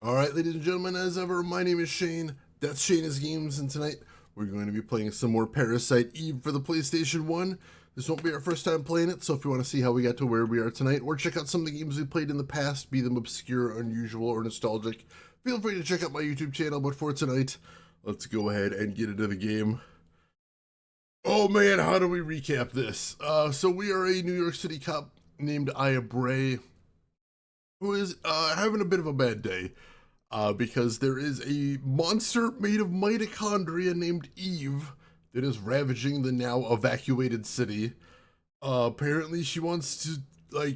Alright, ladies and gentlemen, as ever, my name is Shane. That's Shane's Games, and tonight we're going to be playing some more Parasite Eve for the PlayStation 1. This won't be our first time playing it, so if you want to see how we got to where we are tonight, or check out some of the games we played in the past, be them obscure, unusual, or nostalgic, feel free to check out my YouTube channel. But for tonight, let's go ahead and get into the game. Oh man, how do we recap this? So we are a New York City cop named Aya Bray, who is having a bit of a bad day. Because there is a monster made of mitochondria named Eve that is ravaging the now evacuated city. Apparently she wants to,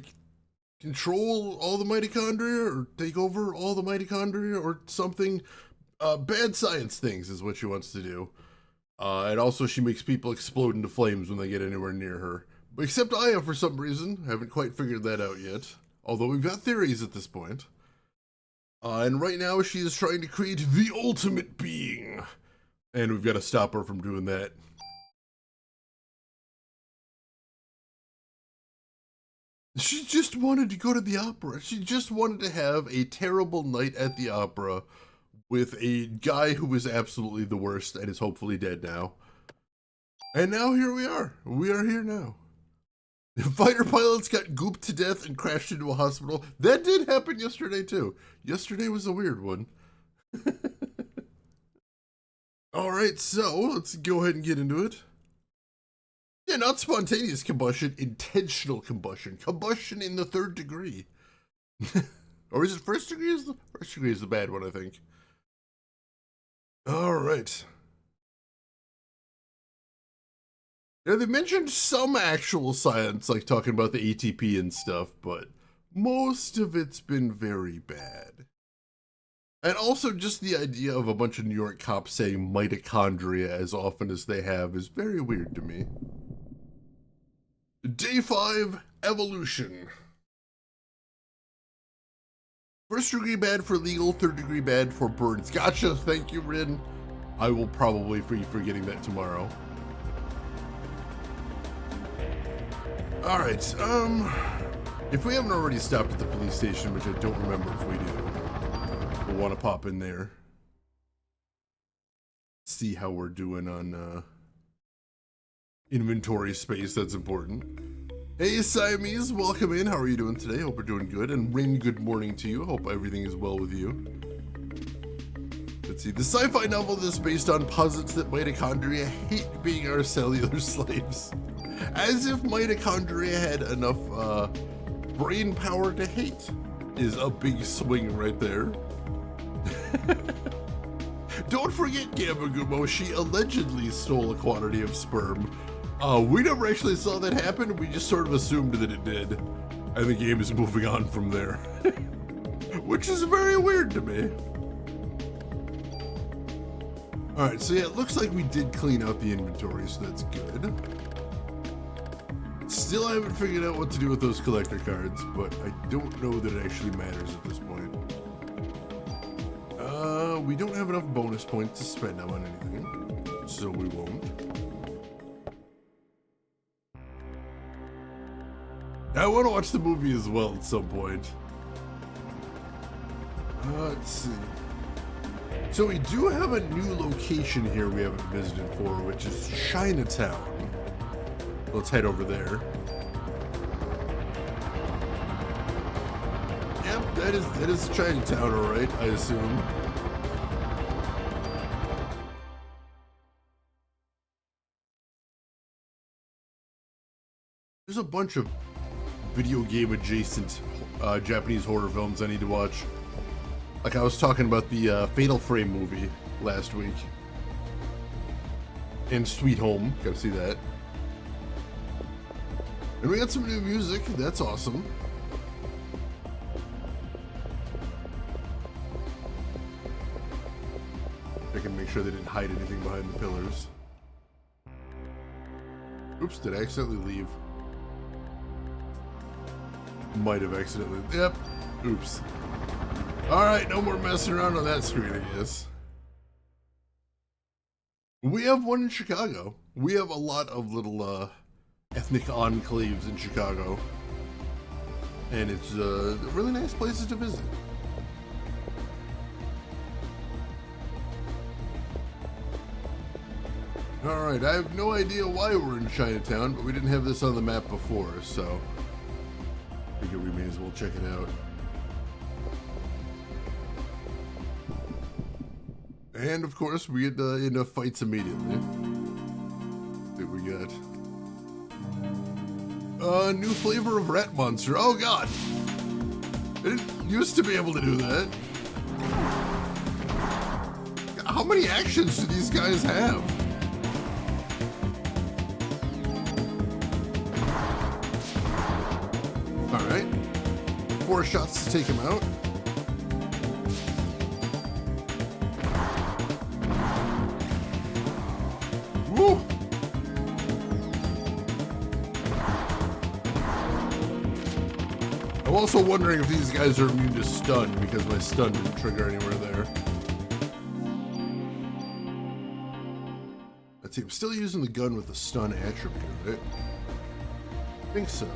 control all the mitochondria or take over all the mitochondria or something. Bad science things is what she wants to do. And also she makes people explode into flames when they get anywhere near her. But except Aya, for some reason. Haven't quite figured that out yet. Although we've got theories at this point. And right now she is trying to create the ultimate being. And we've got to stop her from doing that. She just wanted to go to the opera. She just wanted to have a terrible night at the opera with a guy who is absolutely the worst and is hopefully dead now. And now here we are. We are here now. Fighter pilots got gooped to death and crashed into a hospital. That did happen yesterday, too. Yesterday was a weird one. Alright, so let's go ahead and get into it. Yeah, not spontaneous combustion, intentional combustion. Combustion in the third degree. Or is it first degree? First degree is the bad one, I think. Alright. Now, they mentioned some actual science, like talking about the ATP and stuff, but most of it's been very bad. And also, just the idea of a bunch of New York cops saying mitochondria as often as they have is very weird to me. Day 5, Evolution. First degree bad for legal, third degree bad for birds. Gotcha, thank you, Rin. I will probably be forgetting that tomorrow. Alright, if we haven't already stopped at the police station, which I don't remember if we do, we'll want to pop in there. See how we're doing on, inventory space, that's important. Hey Siamese, welcome in, how are you doing today? Hope we're doing good, and Rin, good morning to you, hope everything is well with you. Let's see, the sci-fi novel is based on posits that mitochondria hate being our cellular slaves. As if mitochondria had enough brain power to hate is a big swing right there. Don't forget Gamagumo, she allegedly stole a quantity of sperm. We never actually saw that happen, we just sort of assumed that it did. And the game is moving on from there. Which is very weird to me. Alright, so yeah, it looks like we did clean out the inventory, so that's good. Still haven't figured out what to do with those collector cards, but I don't know that it actually matters at this point. We don't have enough bonus points to spend them on anything, so we won't. I want to watch the movie as well at some point. Let's see. So we do have a new location here we haven't visited for, which is Chinatown. Let's head over there. Yep, that is Chinatown, all right, I assume. There's a bunch of video game adjacent Japanese horror films I need to watch. Like I was talking about the Fatal Frame movie last week. And Sweet Home, gotta see that. And we got some new music, that's awesome. I can make sure they didn't hide anything behind the pillars. Oops, did I accidentally leave? Might have accidentally, yep, oops. Alright, no more messing around on that screen, I guess. We have one in Chicago. We have a lot of little, ethnic enclaves in Chicago. And it's really nice places to visit. Alright, I have no idea why we're in Chinatown, but we didn't have this on the map before, so I figure we may as well check it out. And of course, we get into fights immediately. What we got? New flavor of rat monster. Oh god! I didn't used to be able to do that. How many actions do these guys have? Alright. 4 shots to take him out. Woo! I'm also wondering if these guys are immune to stun, because my stun didn't trigger anywhere there. Let's see, I'm still using the gun with the stun attribute, right? I think so.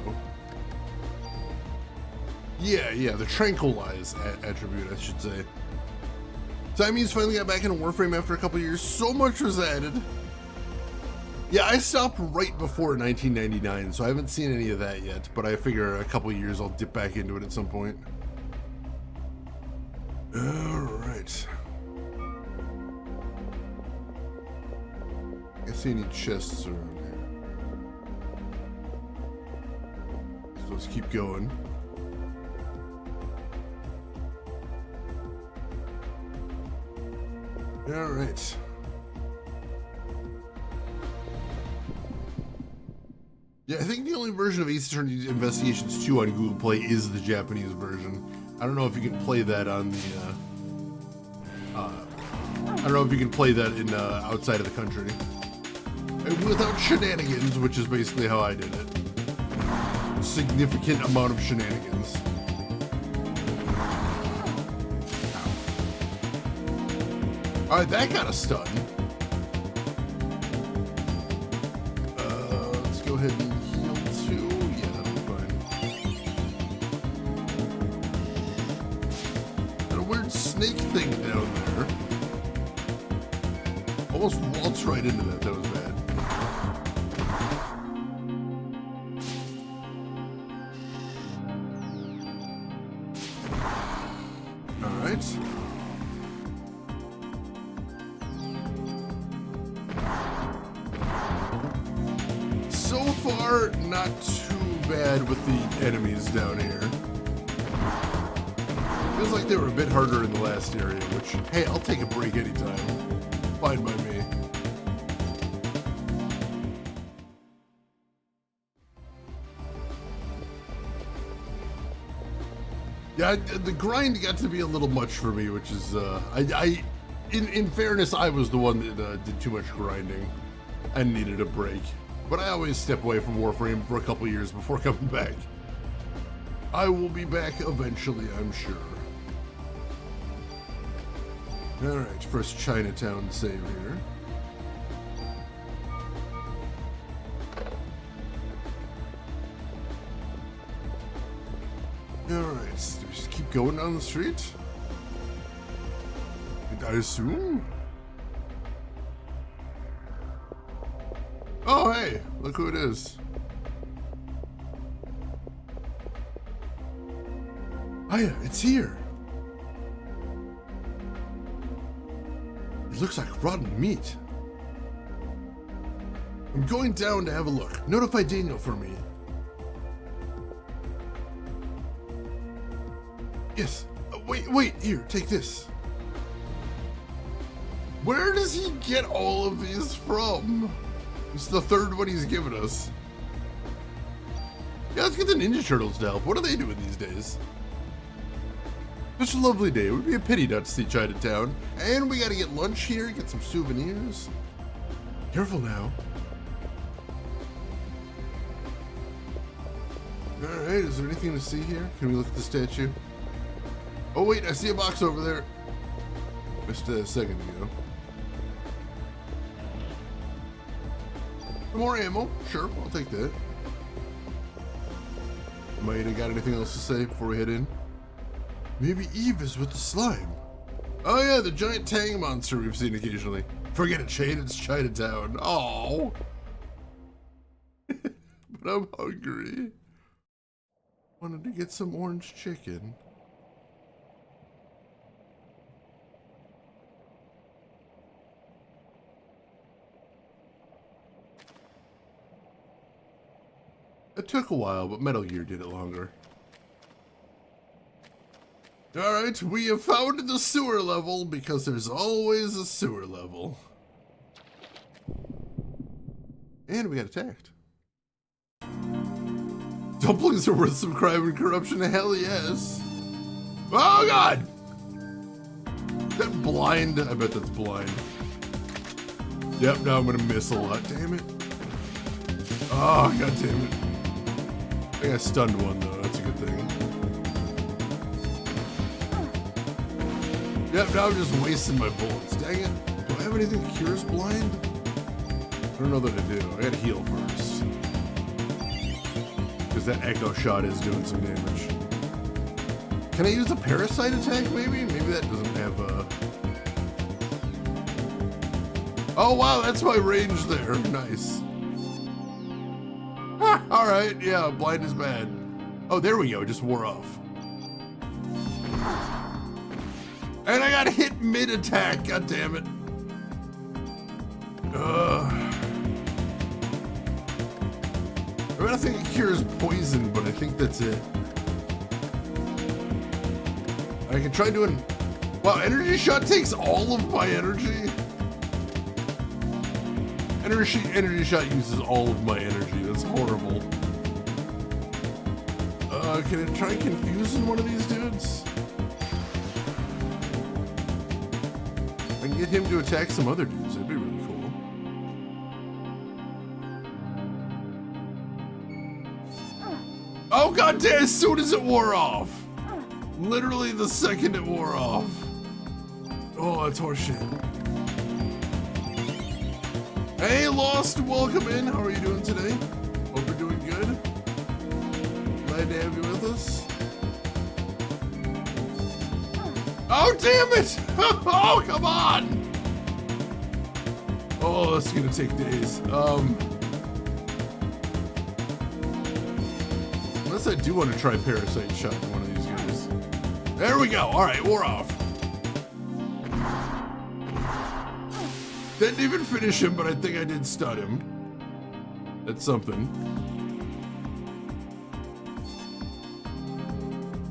Yeah, the tranquilize attribute, I should say. Siamese finally got back into Warframe after a couple years. So much was added. Yeah, I stopped right before 1999, so I haven't seen any of that yet, but I figure a couple years I'll dip back into it at some point. Alright. I see any chests around here. So let's keep going. Alright. Yeah, I think the only version of Ace Attorney Investigations 2 on Google Play is the Japanese version. I don't know if you can play that on the, I don't know if you can play that in, outside of the country. And without shenanigans, which is basically how I did it. Significant amount of shenanigans. Alright, that got a stun. Let's go ahead and heal too. Yeah, that'll be fine. Got a weird snake thing down there. Almost waltzed right into that. That was bad. Alright. So far, not too bad with the enemies down here. Feels like they were a bit harder in the last area, which, hey, I'll take a break anytime. Fine by me. Yeah, the grind got to be a little much for me, which is, in fairness, I was the one that did too much grinding and needed a break. But I always step away from Warframe for a couple years before coming back. I will be back eventually, I'm sure. Alright, first Chinatown save here. Alright, so just keep going down the street. And I assume? Oh, hey, look who it is. Hiya, it's here. It looks like rotten meat. I'm going down to have a look. Notify Daniel for me. Yes. Wait, here, take this. Where does he get all of these from? This is the third one he's given us. Yeah, let's get the Ninja Turtles to help. What are they doing these days? Such a lovely day. It would be a pity not to see Chinatown. And we gotta get lunch here, get some souvenirs. Careful now. Alright, is there anything to see here? Can we look at the statue? Oh wait, I see a box over there. Just a second ago. More ammo, sure, I'll take that. Might have got anything else to say before we head in? Maybe Eve is with the slime. Oh yeah, the giant Tang monster we've seen occasionally. Forget it, Shane. It's Chinatown. Oh. But I'm hungry. Wanted to get some orange chicken. It took a while, but Metal Gear did it longer. Alright, we have found the sewer level because there's always a sewer level. And we got attacked. Dumplings are worth some crime and corruption, hell yes. Oh god! That blind? I bet that's blind. Yep, now I'm gonna miss a lot, damn it. Oh, god damn it. I think I stunned one though, that's a good thing. Yep, now I'm just wasting my bullets, dang it. Do I have anything that cures blind? I don't know that I do, I gotta heal first. Because that echo shot is doing some damage. Can I use a parasite attack maybe? Maybe that doesn't have a... Oh wow, that's my range there, nice. Alright, yeah, blind is bad. Oh, there we go, it just wore off. And I got hit mid-attack, god damn it. I mean, I think it cures poison, but I think that's it. I can try doing... Wow, energy shot takes all of my energy? Energy shot uses all of my energy. That's horrible. Can I try confusing one of these dudes? I can get him to attack some other dudes. That'd be really cool. Oh god damn, as soon as it wore off. Literally the second it wore off. Oh, that's horseshit. Hey, Lost, welcome in. How are you doing today? Hope you're doing good. Glad to have you with us. Oh, damn it! Oh, come on! Oh, that's gonna take days. Unless I do want to try Parasite shot in one of these guys. There we go. All right, we're off. Didn't even finish him, but I think I did stun him. That's something.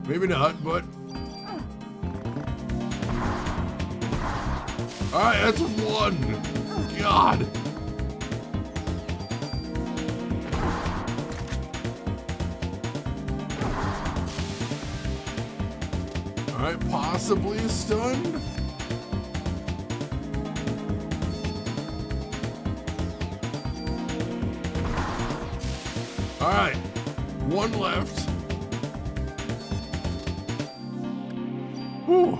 Maybe not, but... Alright, that's one. God. Alright, possibly stunned. Alright, one left. Whew.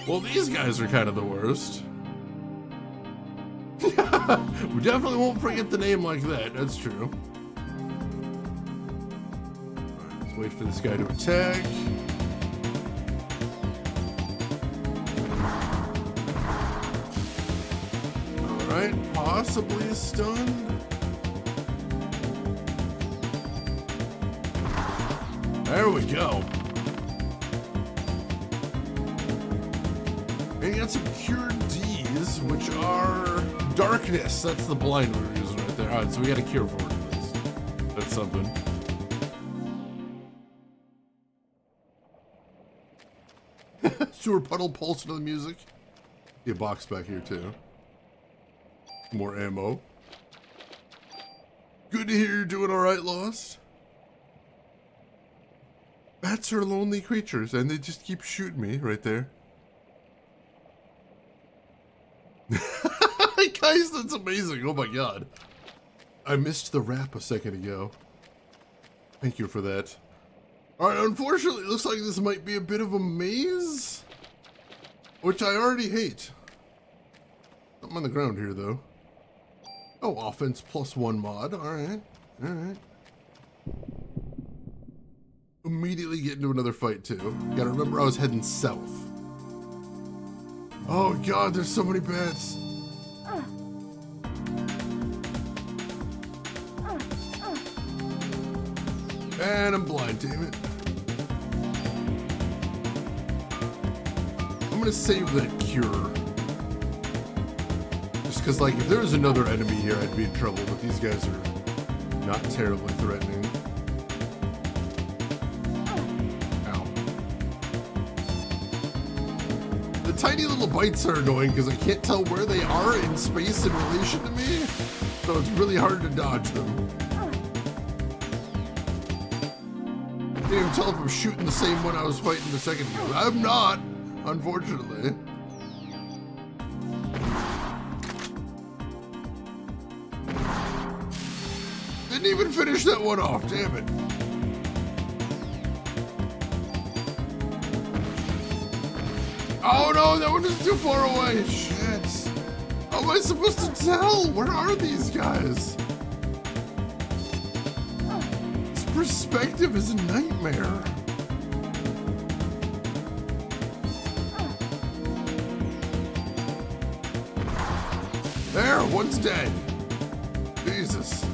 Well, these guys are kind of the worst. We definitely won't forget the name like that, that's true. Alright, let's wait for this guy to attack. Alright, possibly stunned. There we go. And you got some cured D's, which are darkness. That's the blind we were using right there. Alright, so we got a cure for this. That's something. Sewer puddle pulse to the music. See a box back here too. More ammo. Good to hear you're doing alright, Lost. Bats are lonely creatures, and they just keep shooting me right there. Guys, that's amazing. Oh my god. I missed the rap a second ago. Thank you for that. Alright, unfortunately, it looks like this might be a bit of a maze. Which I already hate. Something on the ground here, though. Oh, offense +1 mod. Alright. Alright. Immediately get into another fight, too. Gotta remember I was heading south. Oh god, there's so many bats. And I'm blind, damn it. I'm gonna save that cure. Just because, like, if there was another enemy here, I'd be in trouble, but these guys are not terribly threatening. Ow. The tiny little bites are annoying because I can't tell where they are in space in relation to me, so it's really hard to dodge them. I can't even tell if I'm shooting the same one I was fighting a second ago. I'm not, unfortunately. Didn't even finish that one off, damn it. Oh no, that one is too far away, shit. How am I supposed to tell? Where are these guys? Perspective is a nightmare. There, one's dead. Jesus.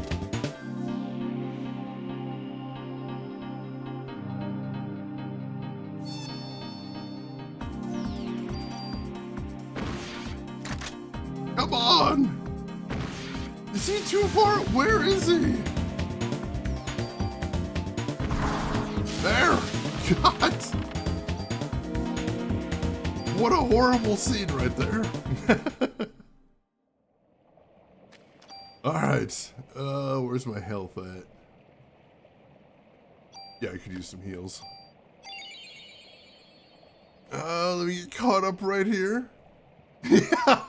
Come on. Is he too far? Where is he? There! God! What a horrible scene right there. Alright. Where's my health at? Yeah, I could use some heals. Let me get caught up right here. Yeah!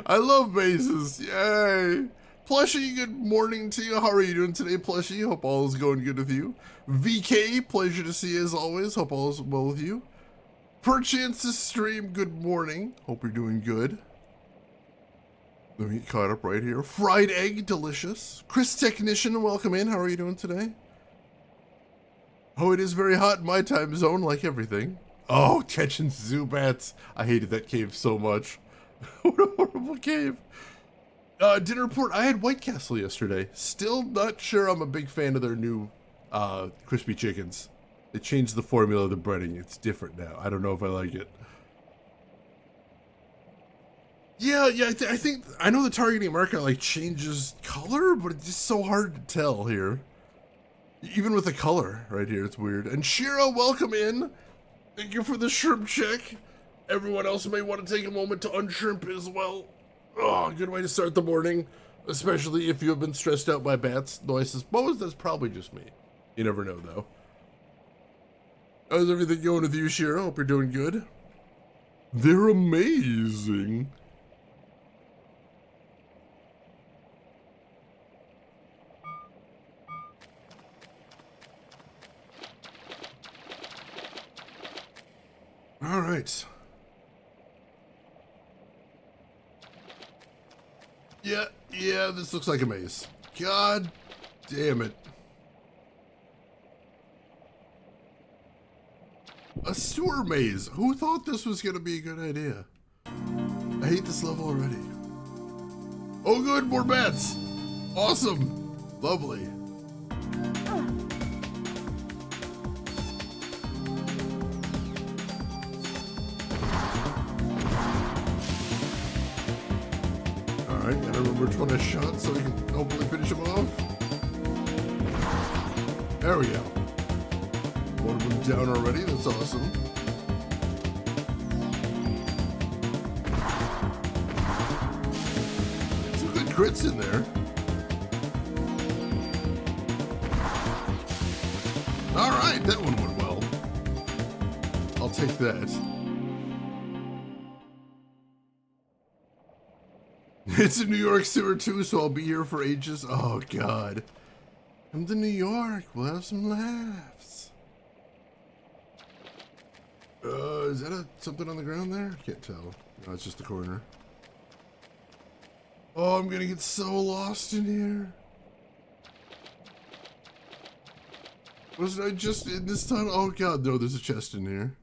I love mazes. Yay! Plushie, good morning to you. How are you doing today, Plushie? Hope all is going good with you. VK, pleasure to see you as always. Hope all is well with you. Perchance to stream, good morning. Hope you're doing good. Let me get caught up right here. Fried egg, delicious. Chris Technician, welcome in. How are you doing today? Oh, it is very hot in my time zone, like everything. Oh, catching Zubats. I hated that cave so much. What a horrible cave. Dinner report, I had White Castle yesterday. Still not sure I'm a big fan of their new crispy chickens. They changed the formula of the breading. It's different now. I don't know if I like it. Yeah, I think, I know the targeting market like changes color, but it's just so hard to tell here. Even with the color right here, it's weird. And Shira, welcome in. Thank you for the shrimp check. Everyone else may want to take a moment to unshrimp as well. Oh, good way to start the morning, especially if you have been stressed out by bats. Though I suppose that's probably just me. You never know, though. How's everything going with you, Shira? Hope you're doing good. They're amazing. All right. Yeah, this looks like a maze. God damn it. A sewer maze. Who thought this was going to be a good idea? I hate this level already. Oh good, more bats. Awesome. Lovely. Alright, gotta remember which one I shot so we can hopefully finish him off. There we go. One of them down already, that's awesome. Some good crits in there. Alright, that one went well. I'll take that. It's a New York sewer too, so I'll be here for ages. Oh God. Come to New York, we'll have some laughs. Is that something on the ground there? Can't tell. No, it's just a corner. Oh, I'm gonna get so lost in here. Wasn't I just in this tunnel? Oh God, no, there's a chest in here.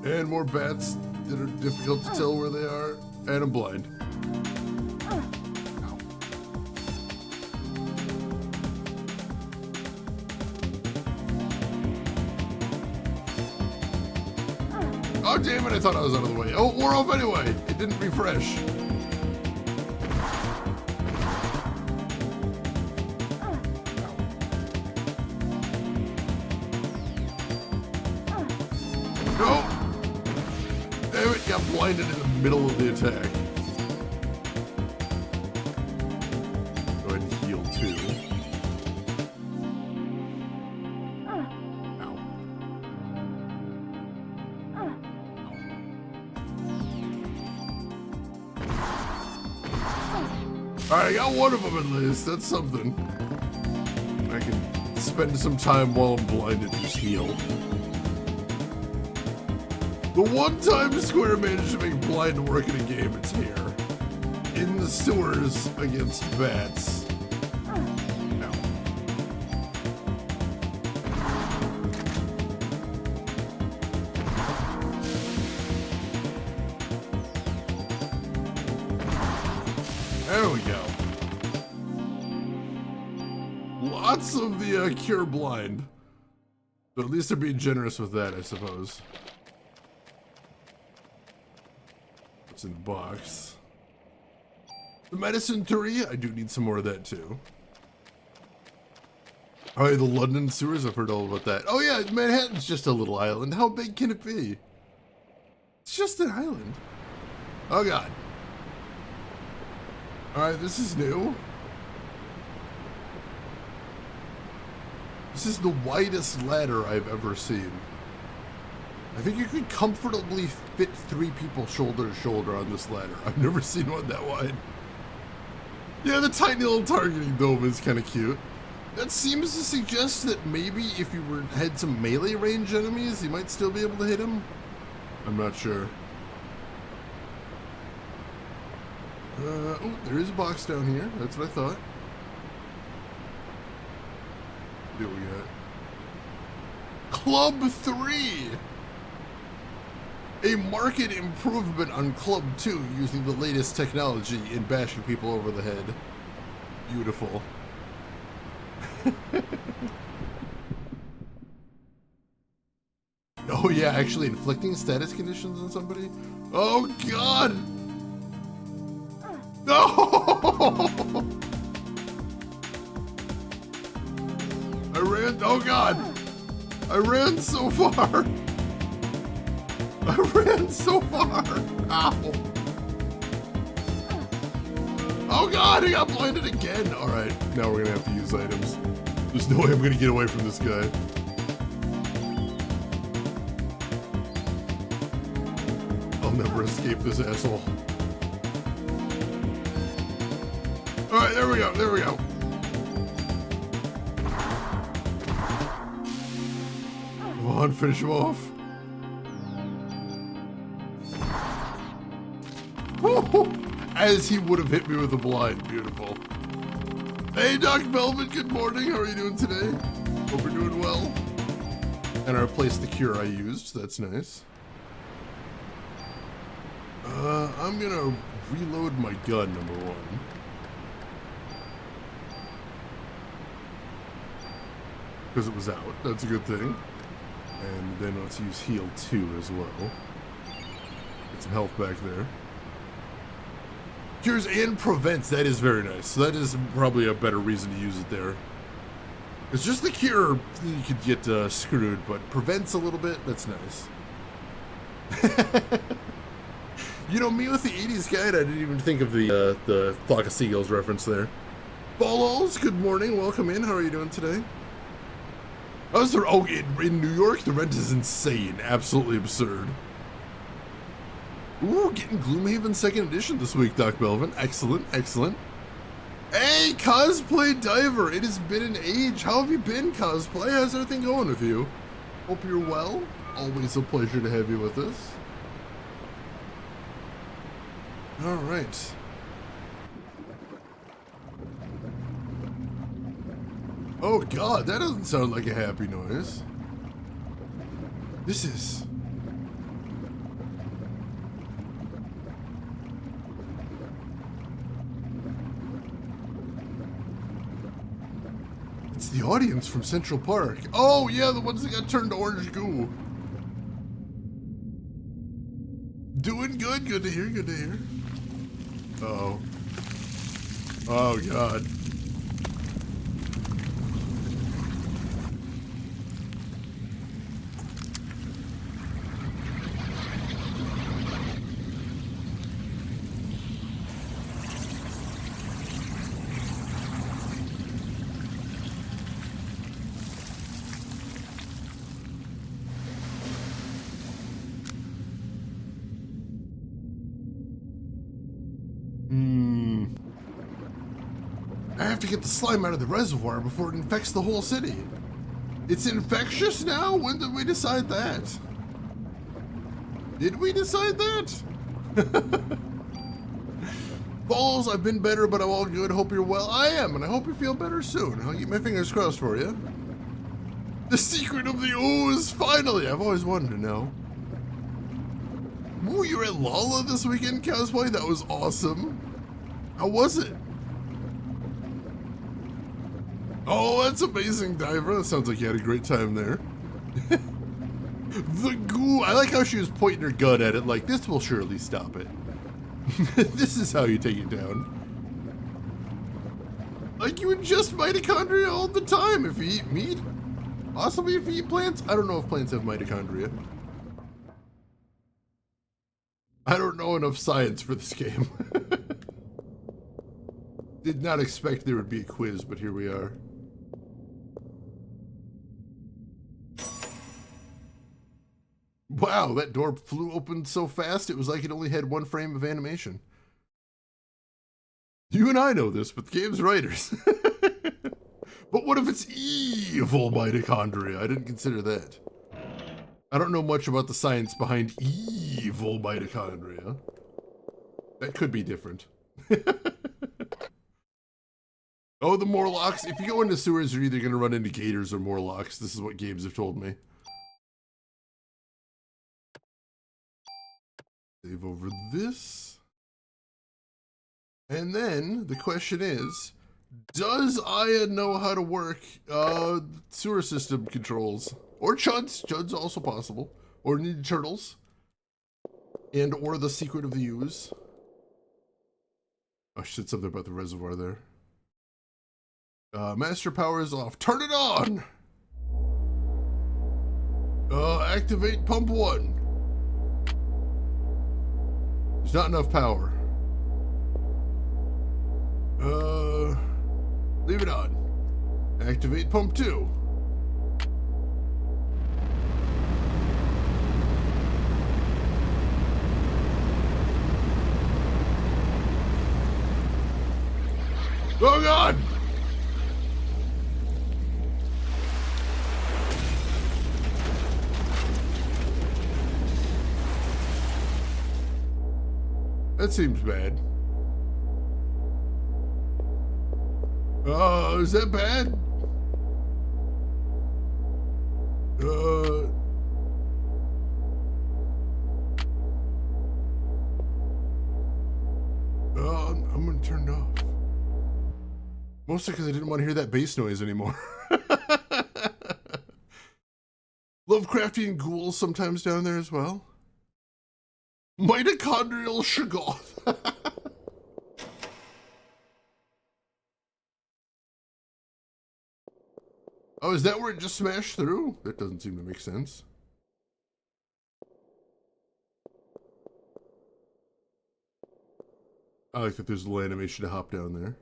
And more bats that are difficult to tell where they are. And I'm blind. Oh, damn it, I thought I was out of the way. Oh, we're off anyway. It didn't refresh. No! Damn it, got blinded in the middle of the attack. Go ahead and heal too. Alright, I got one of them at least. That's something. I can spend some time while I'm blinded and just heal. The one time Square managed to make blind work in a game, it's here. In the sewers against bats. Ow. There we go. Lots of the cure blind. But at least they're being generous with that, I suppose. What's in the box? The medicine 3? I do need some more of that too. Oh, yeah, the London sewers, I've heard all about that. Oh yeah, Manhattan's just a little island. How big can it be? It's just an island. Oh god. Alright, this is new. This is the widest ladder I've ever seen. I think you could comfortably fit 3 people shoulder to shoulder on this ladder. I've never seen one that wide. Yeah, the tiny little targeting dome is kind of cute. That seems to suggest that maybe if you had some melee range enemies, you might still be able to hit them. I'm not sure. Oh, there is a box down here. That's what I thought. What do we got? Club 3! A marked improvement on Club 2 using the latest technology in bashing people over the head. Beautiful. Oh yeah, actually inflicting status conditions on somebody? Oh god! No! I ran, oh god! I ran so far! I ran so far! Ow! Oh god, I got blinded again! Alright, now we're gonna have to use items. There's no way I'm gonna get away from this guy. I'll never escape this asshole. Alright, there we go, there we go. Come on, finish him off. As he would have hit me with a blind. Beautiful. Hey, Doc Melvin, good morning. How are you doing today? Hope you're doing well. And I replaced the cure I used. That's nice. I'm gonna reload my gun, number 1. Because it was out. That's a good thing. And then let's use heal 2 as well. Get some health back there. Cures and prevents, that is very nice. So that is probably a better reason to use it there. It's just the cure, you could get screwed, but prevents a little bit, that's nice. You know, me with the 80s guide, I didn't even think of the Flock of Seagulls reference there. Bolos, good morning, welcome in, how are you doing today? Oh, in New York, the rent is insane, absolutely absurd. Ooh, getting Gloomhaven 2nd edition this week, Doc Belvin. Excellent, excellent. Hey, Cosplay Diver, it has been an age. How have you been, Cosplay? How's everything going with you? Hope you're well. Always a pleasure to have you with us. All right. Oh God, that doesn't sound like a happy noise. This is It's the audience from Central Park. Oh, yeah, the ones that got turned to orange goo. Doing good. Good to hear. Good to hear. Uh-oh. Oh, God. I have to get the slime out of the reservoir before it infects the whole city. It's infectious now? When did we decide that? Did we decide that? Balls, I've been better, but I'm all good. Hope you're well. I am, and I hope you feel better soon. I'll keep my fingers crossed for you. The secret of the ooze, finally! I've always wanted to know. Ooh, you're at Lala this weekend, Cowboy? That was awesome. How was it? Oh, that's amazing, Diver. That sounds like you had a great time there. The goo. I like how she was pointing her gun at it like, this will surely stop it. This is how you take it down. Like you ingest mitochondria all the time if you eat meat. Possibly if you eat plants. I don't know if plants have mitochondria. I don't know enough science for this game. Did not expect there would be a quiz, but here we are. Wow, that door flew open so fast, it was like it only had one frame of animation. You and I know this, but the game's writers. But what if it's evil mitochondria? I didn't consider that. I don't know much about the science behind evil mitochondria. That could be different. Oh, the Morlocks. If you go into sewers, you're either going to run into gators or Morlocks. This is what games have told me. Save over this. And then the question is, does Aya know how to work sewer system controls? Or chuds. Chuds also possible. Or Ninja Turtles. And or the secret of the ooze. Oh, she said something about the reservoir there. Master power is off. Turn it on! Activate pump 1. There's not enough power. Leave it on. Activate pump 2. Oh God! That seems bad. Is that bad? I'm gonna turn it off. Mostly because I didn't want to hear that bass noise anymore. Lovecraftian ghouls sometimes down there as well. Mitochondrial Shoggoth. Oh, is that where it just smashed through? That doesn't seem to make sense. I like that there's a little animation to hop down there.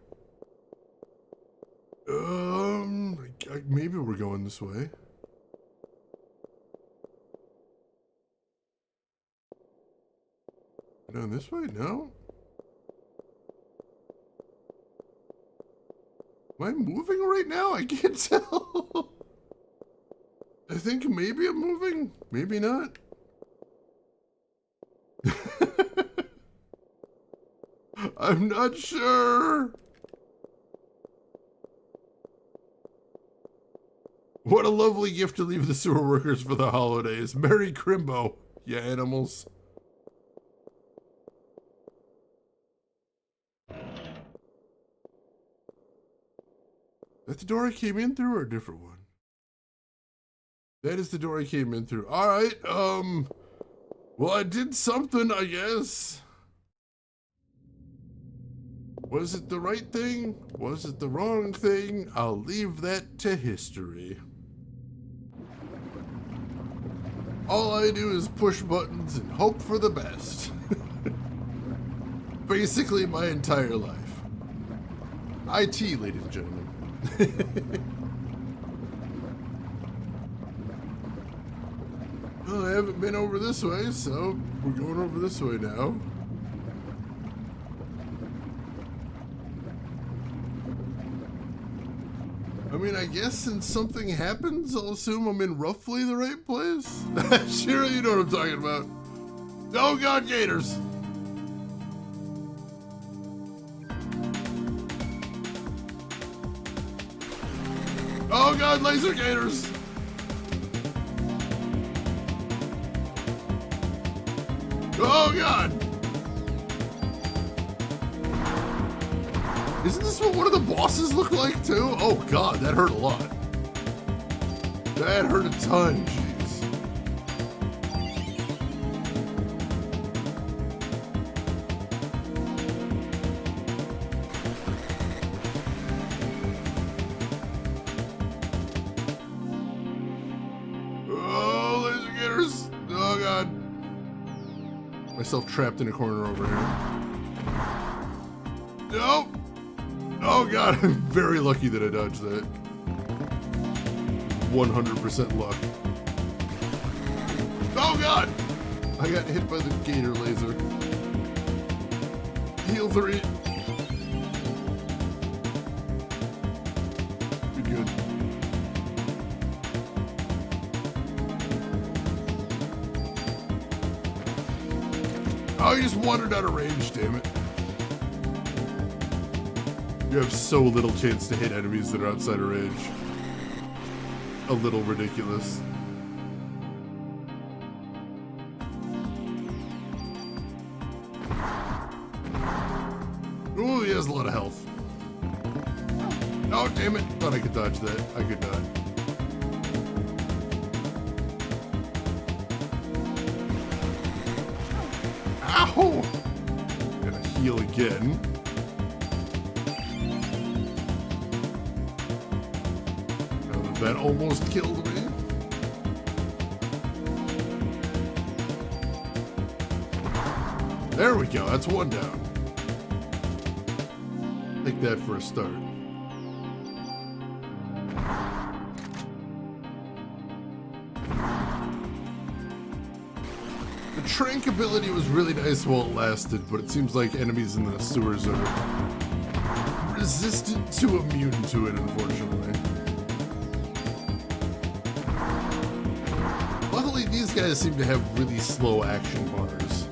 Maybe we're going this way. Down this way? No? Am I moving right now? I can't tell. I think maybe I'm moving. Maybe not. I'm not sure. What a lovely gift to leave the sewer workers for the holidays. Merry Crimbo, you animals. That the door I came in through or a different one? That is the door I came in through. Alright, well, I did something, I guess. Was it the right thing? Was it the wrong thing? I'll leave that to history. All I do is push buttons and hope for the best. Basically my entire life. IT, ladies and gentlemen. Well, I haven't been over this way, so we're going over this way now. I mean, I guess since something happens, I'll assume I'm in roughly the right place. Sure, you know what I'm talking about. Oh God, gators! Oh God, laser gators! Oh God! Isn't this what one of the bosses look like too? Oh God, that hurt a lot. That hurt a ton, jeez. Oh, laser gators! Oh God. Myself trapped in a corner over here. Nope! Oh God, I'm very lucky that I dodged that. 100% luck. Oh God! I got hit by the gator laser. Heal 3. You're good. Oh, you just wandered out of range, damn it. You have so little chance to hit enemies that are outside of range. A little ridiculous. Ooh, he has a lot of health. Oh, damn it. Thought I could dodge that. I could not. Ow! Gotta heal again. That almost killed me. There we go, that's one down. Take that for a start. The trank ability was really nice while it lasted, but it seems like enemies in the sewers are resistant to immune to it, unfortunately. Luckily, these guys seem to have really slow action bars.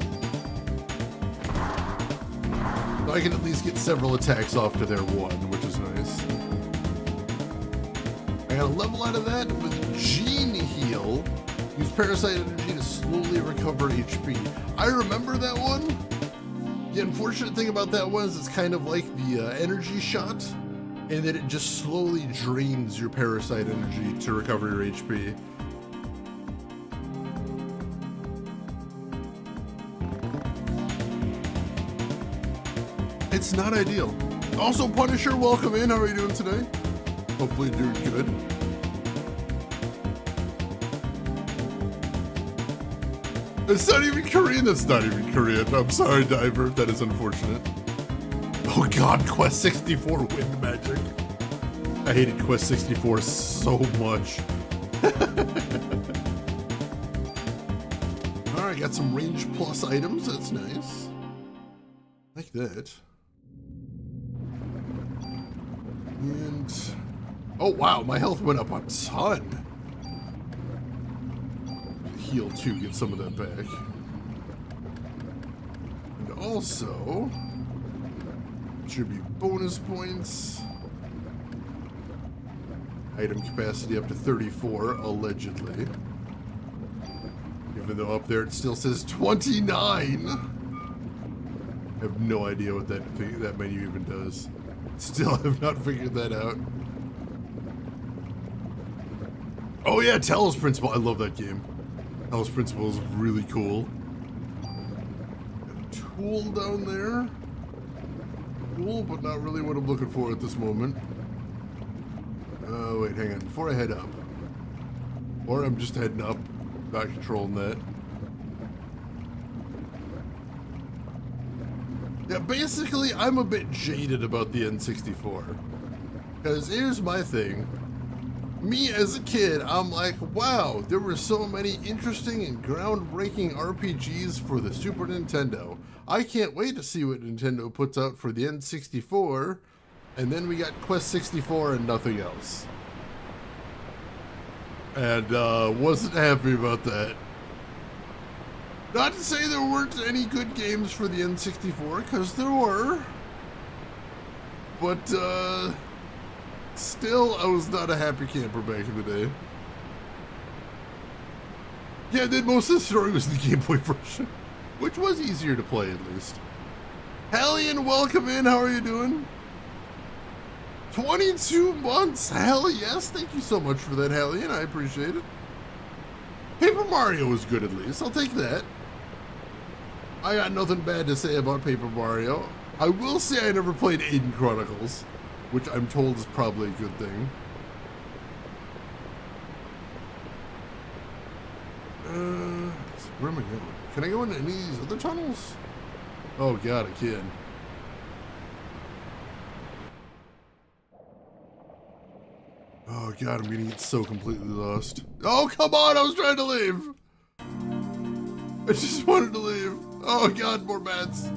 So I can at least get several attacks off to their one, which is nice. I got a level out of that with Gene Heal. Use Parasite Energy to slowly recover HP. I remember that one. The unfortunate thing about that one is it's kind of like the energy shot, and that it just slowly drains your Parasite Energy to recover your HP. It's not ideal. Also, Punisher, welcome in. How are you doing today? Hopefully you're doing good. It's not even Korean. That's not even Korean. I'm sorry, Diver. That is unfortunate. Oh God, Quest 64 wind magic. I hated Quest 64 so much. Alright, got some range plus items. That's nice. Like that. And... oh wow, my health went up a ton. Heal 2, get some of that back. And also... should be bonus points. Item capacity up to 34, allegedly. Even though up there it still says 29! I have no idea what that menu even does. Still have not figured that out. Oh yeah, Talos Principle. I love that game. Talos Principle is really cool. Got a tool down there. Cool, but not really what I'm looking for at this moment. Wait, hang on. Before I head up. Or I'm just heading up. Not controlling that. Yeah, basically, I'm a bit jaded about the N64. Because here's my thing. Me as a kid, I'm like, wow, there were so many interesting and groundbreaking RPGs for the Super Nintendo. I can't wait to see what Nintendo puts out for the N64. And then we got Quest 64 and nothing else. And wasn't happy about that. Not to say there weren't any good games for the N64, because there were. But still, I was not a happy camper back in the day. Yeah, then most of the story was the Game Boy version, which was easier to play at least. Hallian, welcome in. How are you doing? 22 months. Hell yes. Thank you so much for that, Hallian. I appreciate it. Paper Mario was good at least. I'll take that. I got nothing bad to say about Paper Mario. I will say I never played Aiden Chronicles, which I'm told is probably a good thing. Where am I going? Can I go into any of these other tunnels? Oh god, I can. Oh god, I'm gonna get so completely lost. Oh, come on, I was trying to leave! I just wanted to leave. Oh god, more bats.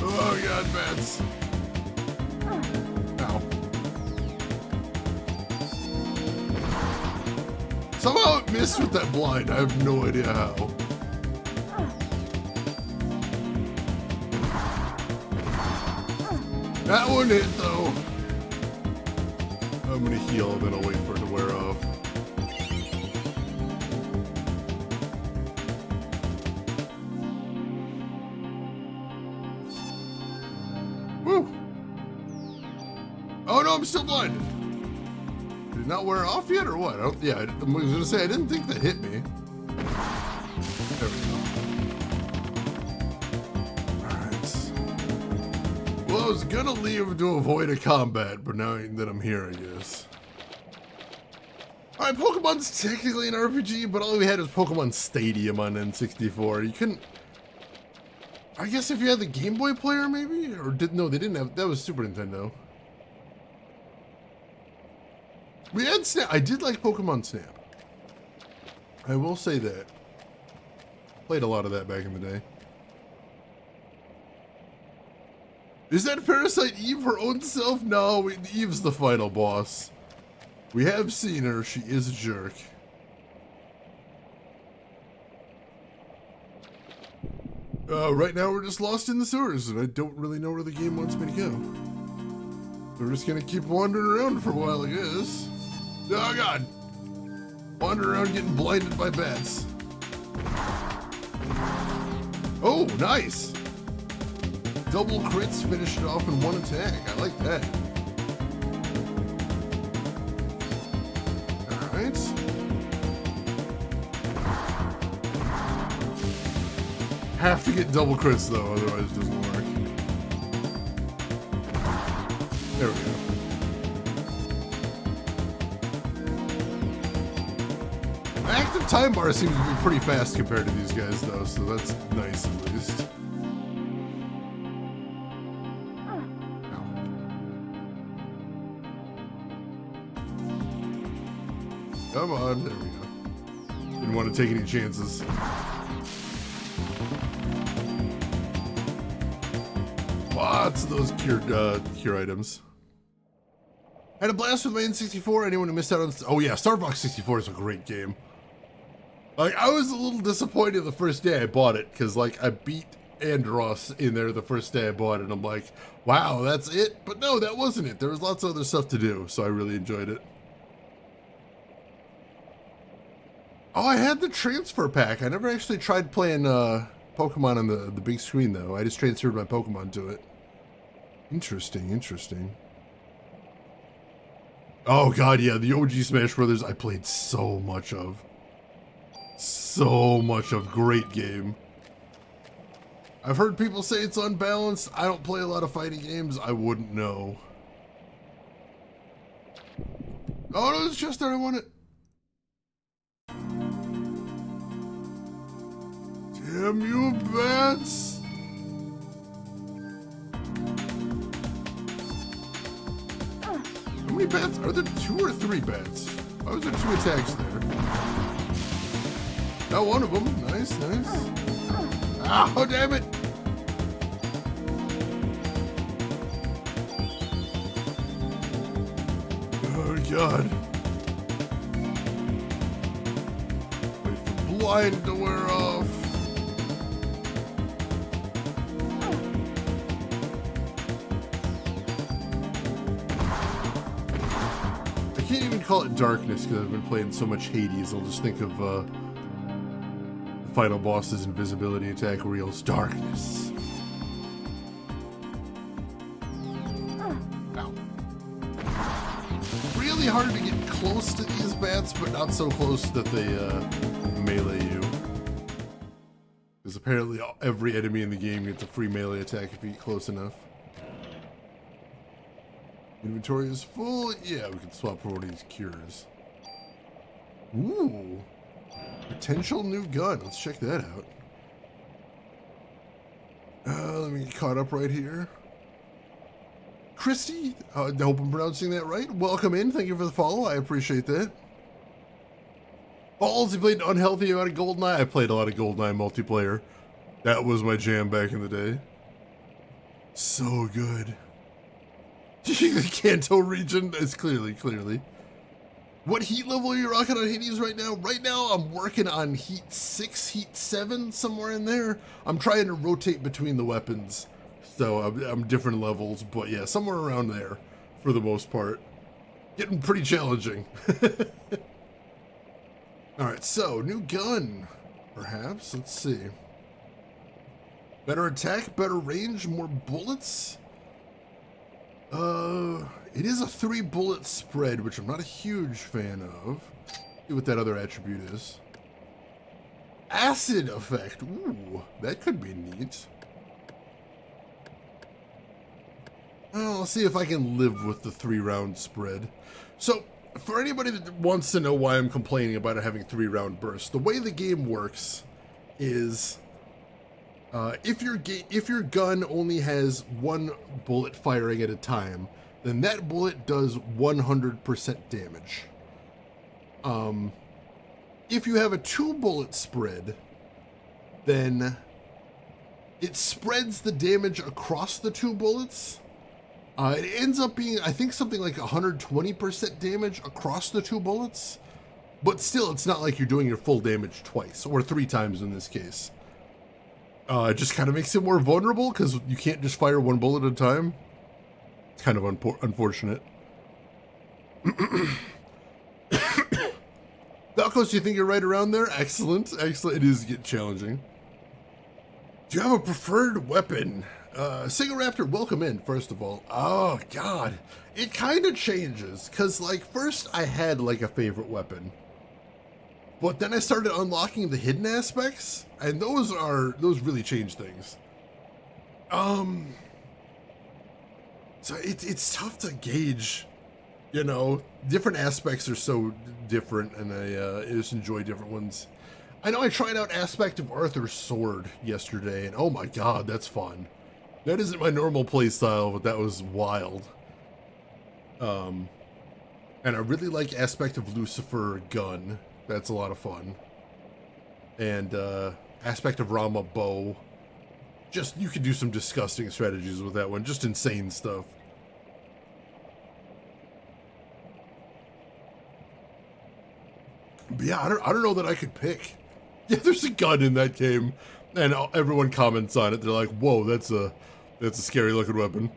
Oh god, bats. Ow. Somehow it missed with that blind. I have no idea how. That one hit though. I'm gonna heal and then I'll wait for it to wear off. Woo! Oh no, I'm still blinded. Did it not wear off yet or what? Yeah, I was gonna say I didn't think that hit me. There we go. Well, I was gonna leave to avoid a combat, but now that I'm here, I guess. Alright, Pokemon's technically an RPG, but all we had was Pokemon Stadium on N64. You couldn't... I guess if you had the Game Boy player, maybe? Or no, they didn't have... That was Super Nintendo. We had Snap. I did like Pokemon Snap. I will say that. Played a lot of that back in the day. Is that Parasite Eve her own self? No, Eve's the final boss. We have seen her. She is a jerk. Right now we're just lost in the sewers, and I don't really know where the game wants me to go. We're just gonna keep wandering around for a while, I guess. Oh god! Wandering around getting blinded by bats. Oh, nice! Double crits, finish it off in one attack. I like that. Alright. Have to get double crits though, otherwise it doesn't work. There we go. Active time bar seems to be pretty fast compared to these guys though, so that's nice at least. Come on, there we go. Didn't want to take any chances. Lots of those cure items. Had a blast with my N64. Anyone who missed out on... Oh yeah, Star Fox 64 is a great game. Like, I was a little disappointed the first day I bought it, because, like, I beat Andross in there the first day I bought it, and I'm like, wow, that's it? But no, that wasn't it. There was lots of other stuff to do, so I really enjoyed it. Oh, I had the transfer pack. I never actually tried playing Pokemon on the big screen, though. I just transferred my Pokemon to it. Interesting, interesting. Oh, God, yeah. The OG Smash Brothers I played so much of. So much of. Great game. I've heard people say it's unbalanced. I don't play a lot of fighting games. I wouldn't know. Oh, no, it's just there. I want it. Damn you, bats! How many bats? Are there 2 or 3 bats? Why was there 2 attacks there? Got one of them. Nice, nice. Oh, damn it! Oh, God. Wait for blind to wear off. I can't even call it darkness because I've been playing so much Hades. I'll just think of the final boss's invisibility attack where he yells darkness. Ow. Really hard to get close to these bats, but not so close that they melee you. Because apparently every enemy in the game gets a free melee attack if you get close enough. Inventory is full. Yeah, we can swap for one of these cures. Ooh. Potential new gun. Let's check that out. Let me get caught up right here. Christy, I hope I'm pronouncing that right. Welcome in. Thank you for the follow. I appreciate that. Balls, you played an unhealthy amount of GoldenEye. I played a lot of GoldenEye multiplayer. That was my jam back in the day. So good. The Kanto region is clearly. What heat level are you rocking on Hades right now? Right now, I'm working on heat 6, heat 7, somewhere in there. I'm trying to rotate between the weapons. So I'm different levels, but yeah, somewhere around there for the most part. Getting pretty challenging. Alright, so new gun, perhaps. Let's see. Better attack, better range, more bullets. It is a 3-bullet spread, which I'm not a huge fan of. See what that other attribute is. Acid effect. Ooh, that could be neat. Well, I'll see if I can live with the 3-round spread. So, for anybody that wants to know why I'm complaining about it having 3-round bursts, the way the game works is if your gun only has 1 bullet firing at a time, then that bullet does 100% damage. If you have a 2-bullet spread, then it spreads the damage across the 2 bullets. It ends up being, I think, something like 120% damage across the 2 bullets. But still, it's not like you're doing your full damage twice, or 3 times in this case. It just kind of makes it more vulnerable, because you can't just fire 1 bullet at a time. It's kind of unfortunate. Falcos, do you think you're right around there? Excellent, excellent. It is getting challenging. Do you have a preferred weapon? Sigaraptor, welcome in, first of all. Oh, God. It kind of changes, because, like, first I had, like, a favorite weapon. But then I started unlocking the hidden aspects, and those really change things. So it's tough to gauge, you know. Different aspects are so different, and I just enjoy different ones. I know I tried out Aspect of Arthur's sword yesterday, and oh my God, that's fun. That isn't my normal playstyle, but that was wild. And I really like Aspect of Lucifer gun. That's a lot of fun. And Aspect of Rama bow. Just, you could do some disgusting strategies with that one. Just insane stuff. But yeah, I don't know that I could pick. Yeah, there's a gun in that game. And everyone comments on it. They're like, whoa, that's a scary looking weapon.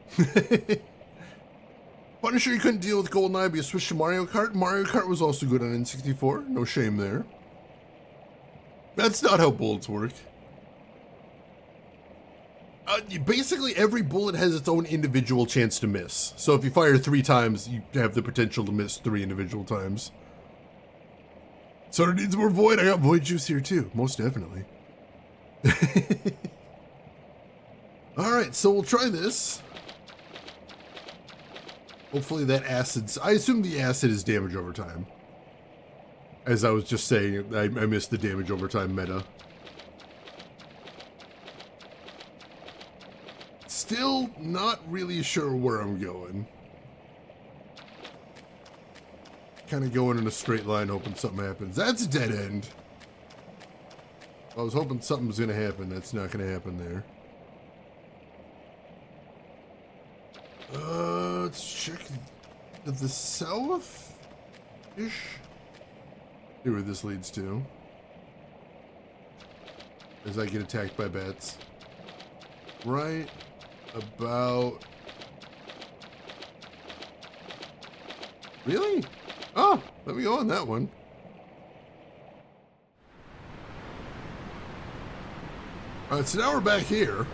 Punisher, you couldn't deal with GoldenEye, but you switched to Mario Kart. Mario Kart was also good on N64. No shame there. That's not how bullets work. Basically, every bullet has its own individual chance to miss. So if you fire 3 times, you have the potential to miss 3 individual times. So it needs more void. I got void juice here too, most definitely. Alright, so we'll try this. Hopefully that acid's... I assume the acid is damage over time. As I was just saying, I missed the damage over time meta. Still not really sure where I'm going. Kind of going in a straight line, hoping something happens. That's a dead end. I was hoping something was going to happen. That's not going to happen there. Let's check to the south-ish. See where this leads to. As I get attacked by bats. Right about... Really? Oh, let me go on that one. Alright, so now we're back here.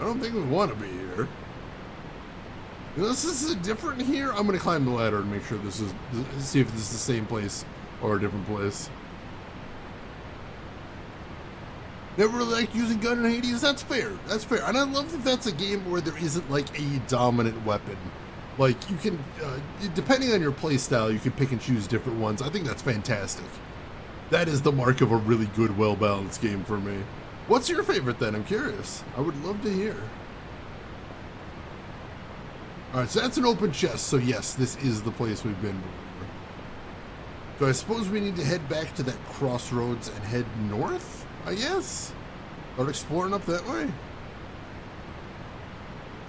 I don't think we want to be here. Unless this is different here, I'm going to climb the ladder and make sure this is... See if this is the same place or a different place. Never really liked using gun in Hades? That's fair. That's fair. And I love that that's a game where there isn't like a dominant weapon. Like you can, depending on your playstyle, you can pick and choose different ones. I think that's fantastic. That is the mark of a really good, well-balanced game for me. What's your favorite then? I'm curious. I would love to hear. Alright, so that's an open chest. So yes, this is the place we've been before. So I suppose we need to head back to that crossroads and head north, I guess? Start exploring up that way?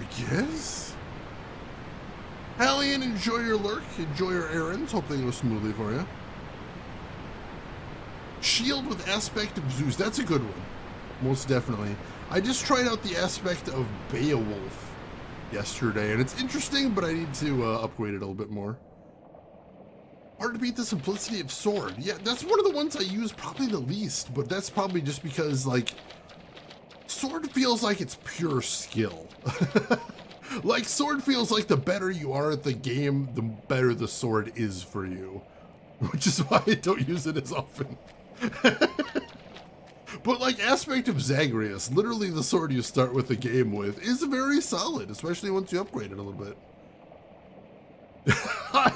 I guess? Hallian, enjoy your lurk. Enjoy your errands. Hope they go smoothly for you. Shield with aspect of Zeus. That's a good one. Most definitely. I just tried out the aspect of Beowulf yesterday, and it's interesting, but I need to upgrade it a little bit more. Hard to beat the simplicity of sword. Yeah, that's one of the ones I use probably the least, but that's probably just because, like, sword feels like it's pure skill. Like, sword feels like the better you are at the game, the better the sword is for you. Which is why I don't use it as often. But like Aspect of Zagreus, literally the sword you start with the game with, is very solid, especially once you upgrade it a little bit.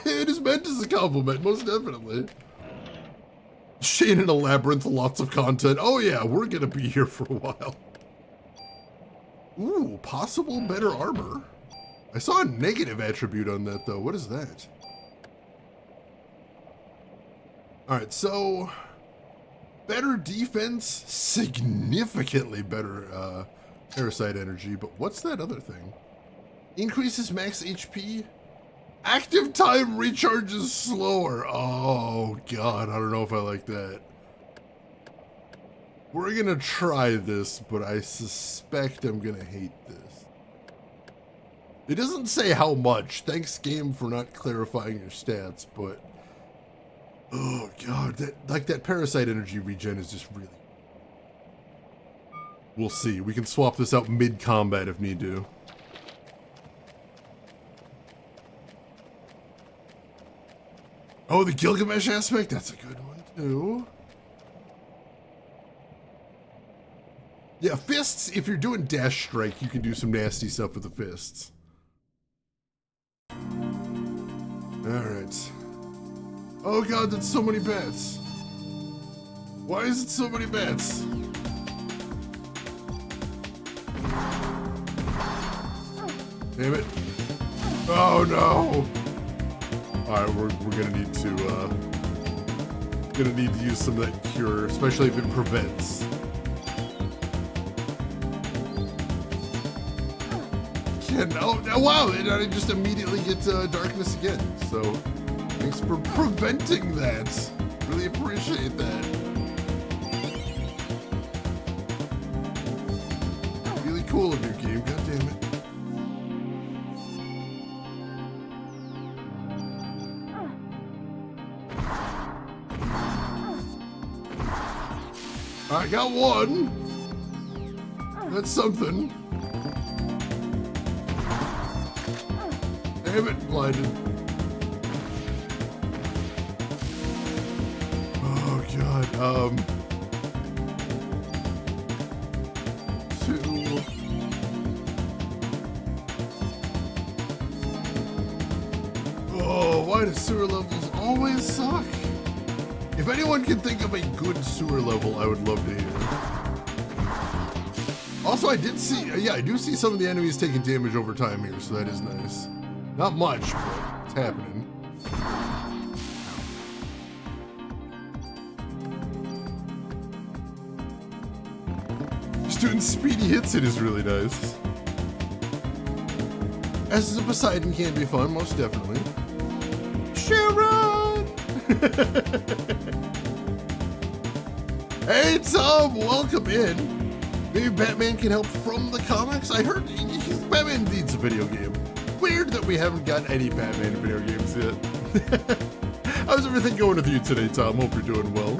It is meant as a compliment, most definitely. Shane in a labyrinth, lots of content. Oh yeah, we're gonna be here for a while. Ooh, possible better armor. I saw a negative attribute on that though. What is that? Alright, so better defense, significantly better parasite energy, but what's that other thing? Increases max HP. Active time recharges slower. Oh god, I don't know if I like that. We're gonna try this, but I suspect I'm gonna hate this. It doesn't say how much. Thanks game for not clarifying your stats, but oh god, that parasite energy regen is just really... We'll see. We can swap this out mid-combat if need to. Oh, the Gilgamesh aspect? That's a good one, too. Yeah, fists, if you're doing dash strike, you can do some nasty stuff with the fists. Alright. Oh god, that's so many bats. Why is it so many bats? Damn it. Oh no! Alright, we're gonna need to use some of that cure, especially if it prevents. Oh wow, and I just immediately get darkness again. So thanks for preventing that. Really appreciate that. Really cool of your game, god damn it. got one. That's something. Damn it, blinded. Oh god. 2. Oh, why do sewer levels always suck? If anyone can think of a good sewer level, I would love to hear. Also, I did see, I do see some of the enemies taking damage over time here, so that is nice. Not much, but it's happening. Just doing speedy hits, it is really nice. As a Poseidon can be fun, most definitely. Sharon! Hey Tom, welcome in. Maybe Batman can help from the comics? I heard Batman needs a video game. Weird that we haven't got any Batman video games yet. How's everything going with you today, Tom? Hope you're doing well.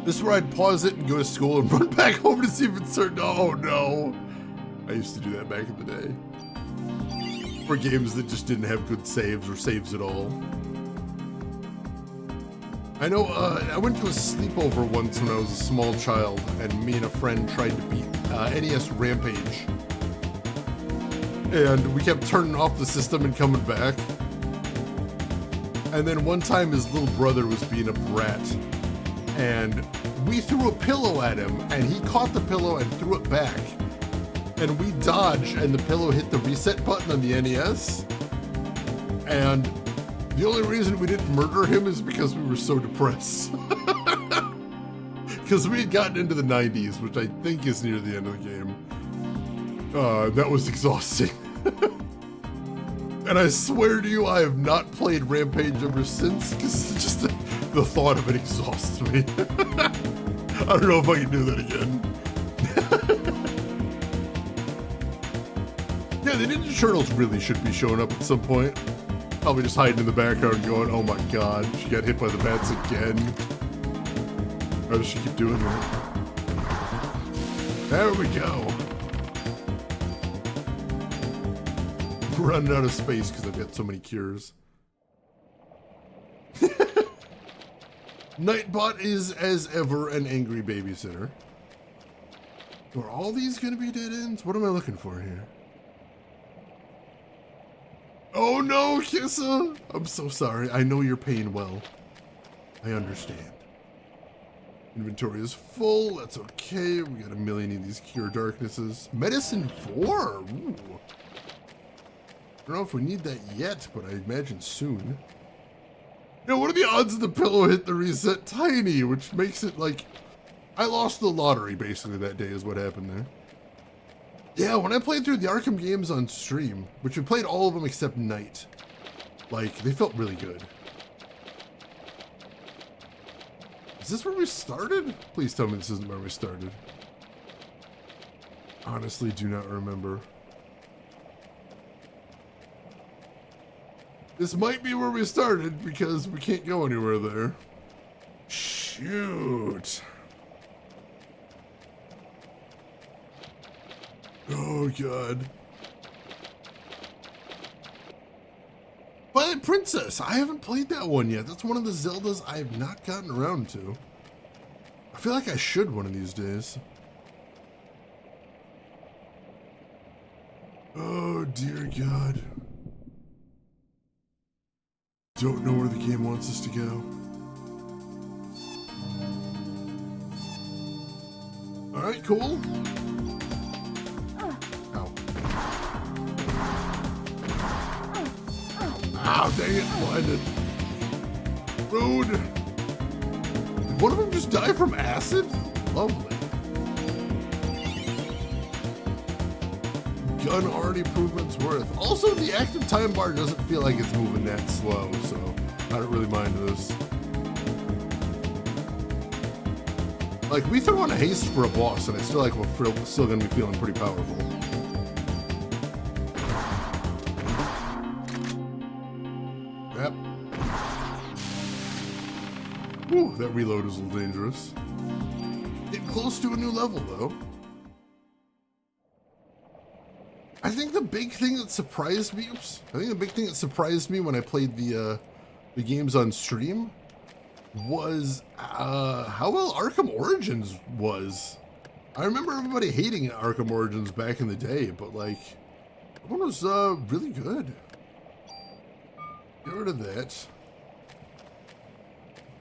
This is where I'd pause it and go to school and run back home to see if it's certain. Oh no. I used to do that back in the day. For games that just didn't have good saves or saves at all. I know, I went to a sleepover once when I was a small child, and me and a friend tried to beat NES Rampage. And we kept turning off the system and coming back. And then one time his little brother was being a brat. And we threw a pillow at him, and he caught the pillow and threw it back. And we dodged, and the pillow hit the reset button on the NES. And the only reason we didn't murder him is because we were so depressed. Because we had gotten into the 90s, which I think is near the end of the game. That was exhausting. And I swear to you, I have not played Rampage ever since, because just the thought of it exhausts me. I don't know if I can do that again. Yeah, the Ninja Turtles really should be showing up at some point. Probably just hiding in the background going, oh my god, she got hit by the bats again. How does she keep doing that? There we go. Running out of space because I've got so many cures. Nightbot is, as ever, an angry babysitter. Are all these going to be dead ends? What am I looking for here? Oh no, Kissa! I'm so sorry. I know your pain well. I understand. Inventory is full. That's okay. We got a million of these cure darknesses. Medicine 4! Ooh. I don't know if we need that yet, but I imagine soon. You know, what are the odds of the pillow hit the reset? Tiny, which makes it like... I lost the lottery, basically, that day is what happened there. Yeah, when I played through the Arkham games on stream, which we played all of them except Night, like, they felt really good. Is this where we started? Please tell me this isn't where we started. Honestly, do not remember. This might be where we started because we can't go anywhere there. Shoot. Oh god. Twilight Princess! I haven't played that one yet. That's one of the Zeldas I have not gotten around to. I feel like I should one of these days. Oh dear god. Don't know where the game wants us to go. Alright, cool. Ow. Ow, dang it, blinded. Rude. Did one of them just die from acid? Lovely. Gun art improvements worth. Also, the active time bar doesn't feel like it's moving that slow, so I don't really mind this. Like, we threw on a haste for a boss, and I still like we're still gonna be feeling pretty powerful. Yep. Whew, that reload was a little dangerous. Getting close to a new level, though. I think the big thing that surprised me, when I played the games on stream was how well Arkham Origins was. I remember everybody hating Arkham Origins back in the day, but like, that one was really good. Get rid of that.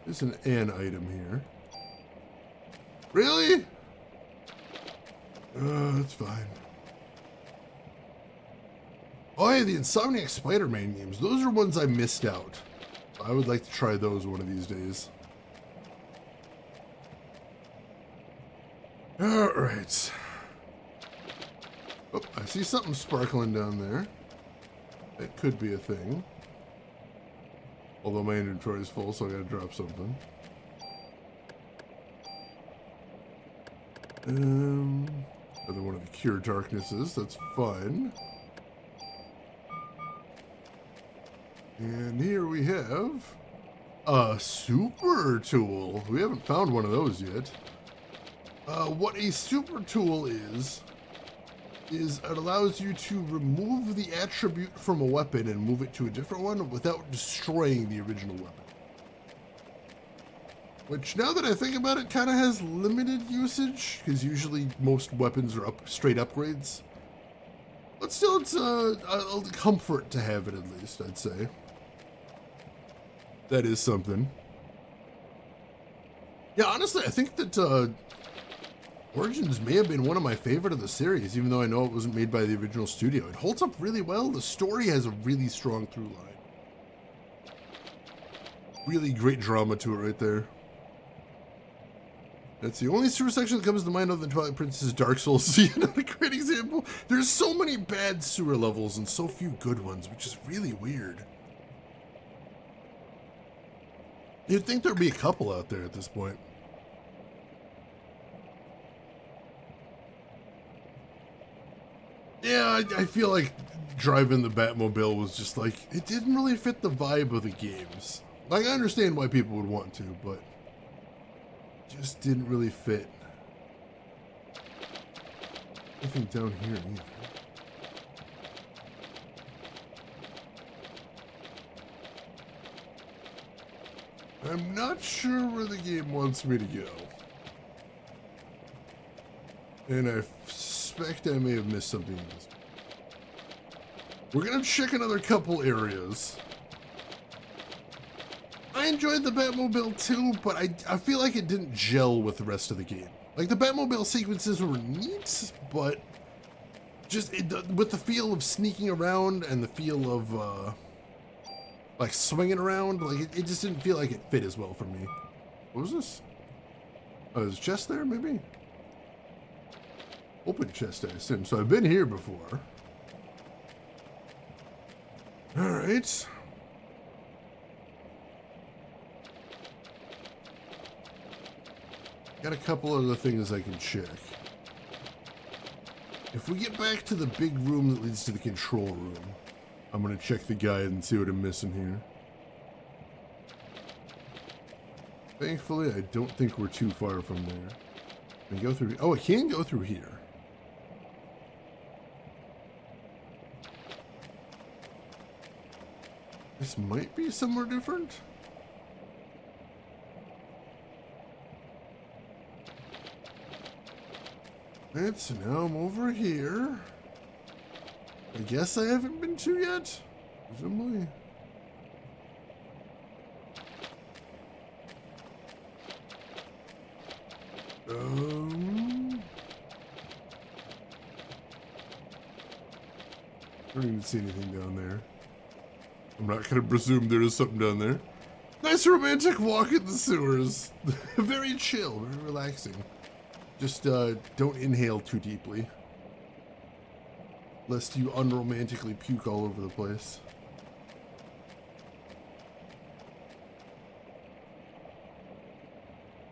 There's an item here. Really? That's fine. Oh yeah, the Insomniac Spider-Man games. Those are ones I missed out. I would like to try those one of these days. Alright. Oh, I see something sparkling down there. That could be a thing. Although my inventory is full, so I gotta drop something. Another one of the Cure Darknesses. That's fun. And here we have a super tool. We haven't found one of those yet. What a super tool is it allows you to remove the attribute from a weapon and move it to a different one without destroying the original weapon. Which, now that I think about it, kind of has limited usage, because usually most weapons are straight upgrades. But still, it's a comfort to have it, at least, I'd say. That is something. Yeah, honestly, I think that Origins may have been one of my favorite of the series, even though I know it wasn't made by the original studio. It holds up really well. The story has a really strong through line. Really great drama to it right there. That's the only sewer section that comes to mind other than Twilight Princess Dark Souls. See, another great example. There's so many bad sewer levels and so few good ones, which is really weird. You'd think there'd be a couple out there at this point. Yeah, I feel like driving the Batmobile was just like, it didn't really fit the vibe of the games. Like, I understand why people would want to, but just didn't really fit. Nothing down here either. I'm not sure where the game wants me to go. And I suspect I may have missed something in this. We're gonna check another couple areas. I enjoyed the Batmobile too, but I feel like it didn't gel with the rest of the game. Like, the Batmobile sequences were neat, but just with the feel of sneaking around and the feel of like swinging around, like it just didn't feel like it fit as well for me. What was this? Oh, there's a chest there, maybe? Open chest, I assume. So I've been here before. Alright. Got a couple other things I can check. If we get back to the big room that leads to the control room, I'm gonna check the guide and see what I'm missing here. Thankfully, I don't think we're too far from there. Can I go through? Oh, I can go through here. This might be somewhere different. Right, so now I'm over here. I guess I haven't been to yet. Presumably. I don't even see anything down there. I'm not gonna presume there is something down there. Nice romantic walk in the sewers. Very chill, very relaxing. Just don't inhale too deeply, lest you unromantically puke all over the place.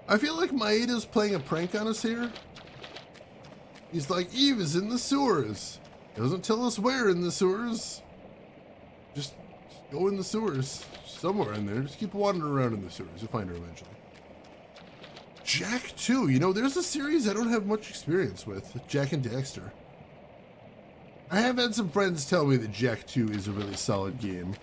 I feel like Maeda's playing a prank on us here. He's like, Eve is in the sewers. He doesn't tell us where in the sewers. Just go in the sewers. Somewhere in there. Just keep wandering around in the sewers. You'll find her eventually. Jak 2. You know, there's a series I don't have much experience with. Jak and Daxter. I have had some friends tell me that Jak 2 is a really solid game.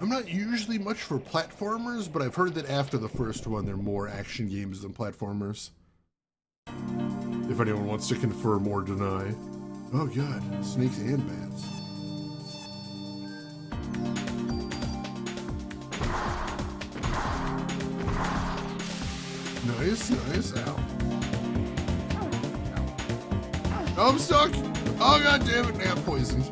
I'm not usually much for platformers, but I've heard that after the first one, they're more action games than platformers. If anyone wants to confirm or deny. Oh god, snakes and bats. Nice, nice. Ow. Oh, I'm stuck! Oh god damn it, now I'm poisoned.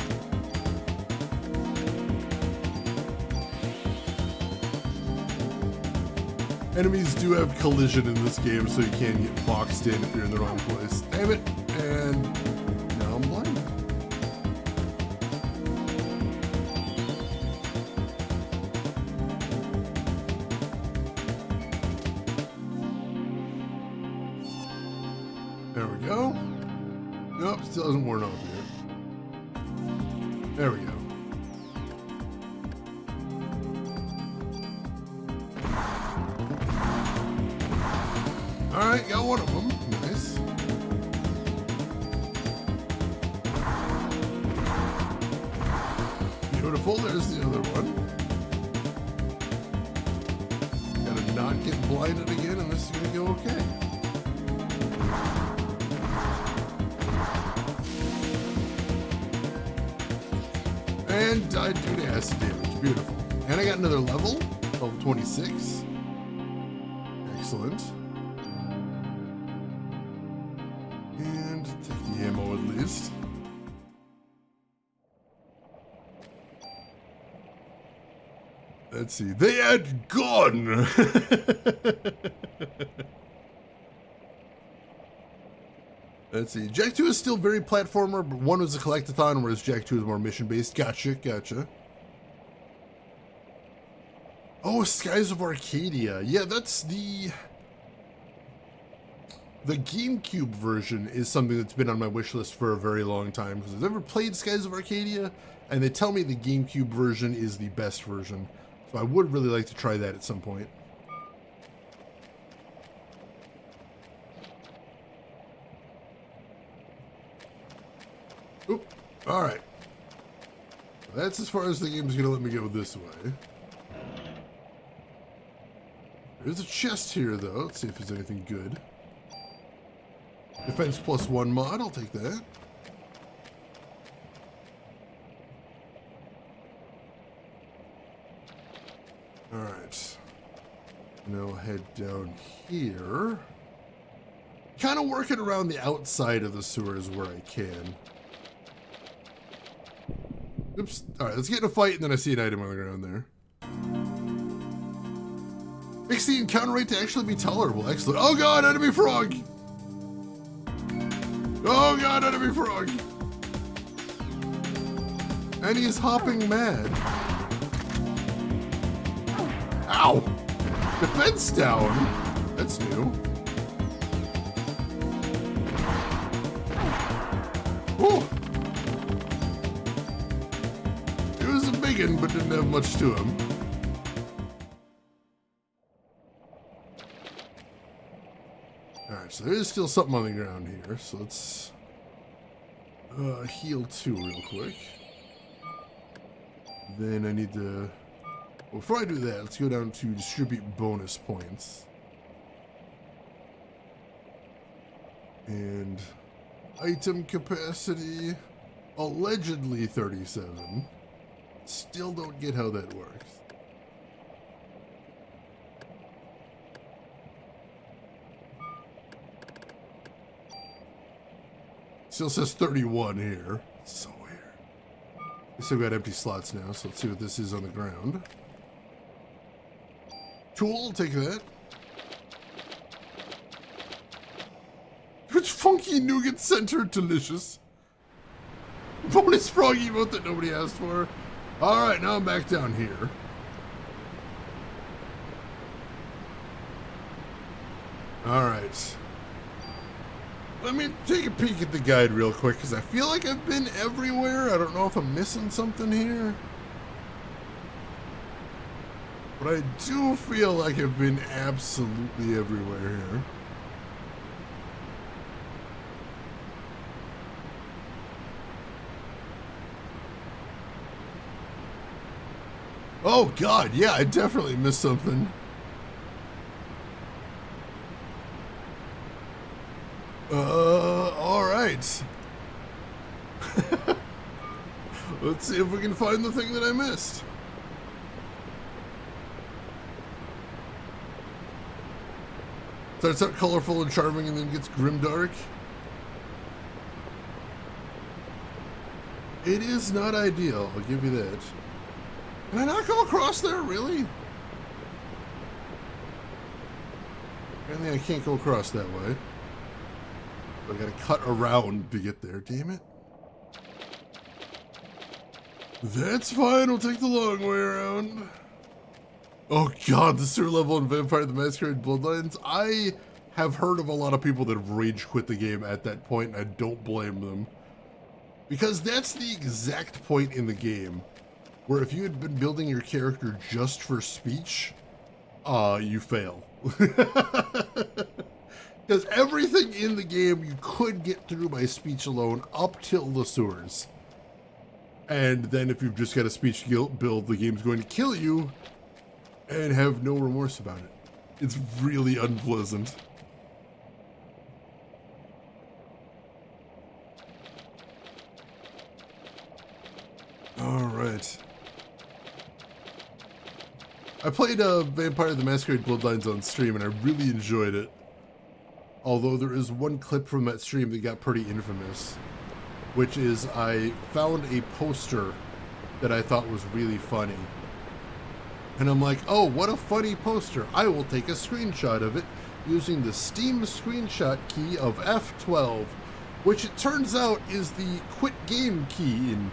Enemies do have collision in this game, so you can get boxed in if you're in the wrong place. Damn it! And now I'm blind. There we go. Nope, still hasn't worn off yet. There we go. Alright, got one of them. Nice. Beautiful, there's the other one. Gotta not get blinded again, and this is gonna go okay. And died due to acid damage. Beautiful. And I got another level, level 26. Excellent. And take the ammo at least. Let's see. They had gone! Let's see. Jak 2 is still very platformer, but 1 was a collectathon, whereas Jak 2 is more mission-based. Gotcha, gotcha. Oh, Skies of Arcadia. Yeah, that's the GameCube version is something that's been on my wish list for a very long time, because I've never played Skies of Arcadia, and they tell me the GameCube version is the best version. So I would really like to try that at some point. Oop. Alright. That's as far as the game's gonna let me go this way. There's a chest here, though. Let's see if there's anything good. Defense +1 mod, I'll take that. Alright. Now I'll head down here. Kind of working around the outside of the sewers where I can. Oops. Alright, let's get in a fight, and then I see an item on the ground there. Makes the encounter rate to actually be tolerable. Excellent. Oh god, enemy frog! Oh god, enemy frog! And he's hopping mad. Ow! Defense down? That's new. Oh! It was a big one, but didn't have much to him. Alright, so there is still something on the ground here, so let's heal 2 real quick. Then I need to... Well, before I do that, let's go down to distribute bonus points. And item capacity, allegedly 37. Still don't get how that works. Still says 31 here. So weird. We still got empty slots now, so let's see what this is on the ground. Tool, I'll take that. It's funky nougat center, delicious. Bonus frog emote that nobody asked for. Alright, now I'm back down here. Alright. Let me take a peek at the guide real quick, because I feel like I've been everywhere. I don't know if I'm missing something here. But I do feel like I've been absolutely everywhere here. Oh God, yeah, I definitely missed something. All right. Let's see if we can find the thing that I missed. Starts out colorful and charming and then gets grimdark. It is not ideal, I'll give you that. Can I not go across there, really? Apparently I can't go across that way. I gotta cut around to get there, damn it. That's fine, we'll take the long way around. Oh God, the sewer level in Vampire the Masquerade Bloodlines. I have heard of a lot of people that have rage quit the game at that point, and I don't blame them. Because that's the exact point in the game where if you had been building your character just for speech, you fail. Because everything in the game you could get through by speech alone up till the sewers. And then if you've just got a speech build, the game's going to kill you and have no remorse about it. It's really unpleasant. All right. I played Vampire the Masquerade Bloodlines on stream and I really enjoyed it. Although there is one clip from that stream that got pretty infamous, which is I found a poster that I thought was really funny. And I'm like, oh, what a funny poster. I will take a screenshot of it using the Steam screenshot key of F12, which it turns out is the quit game key in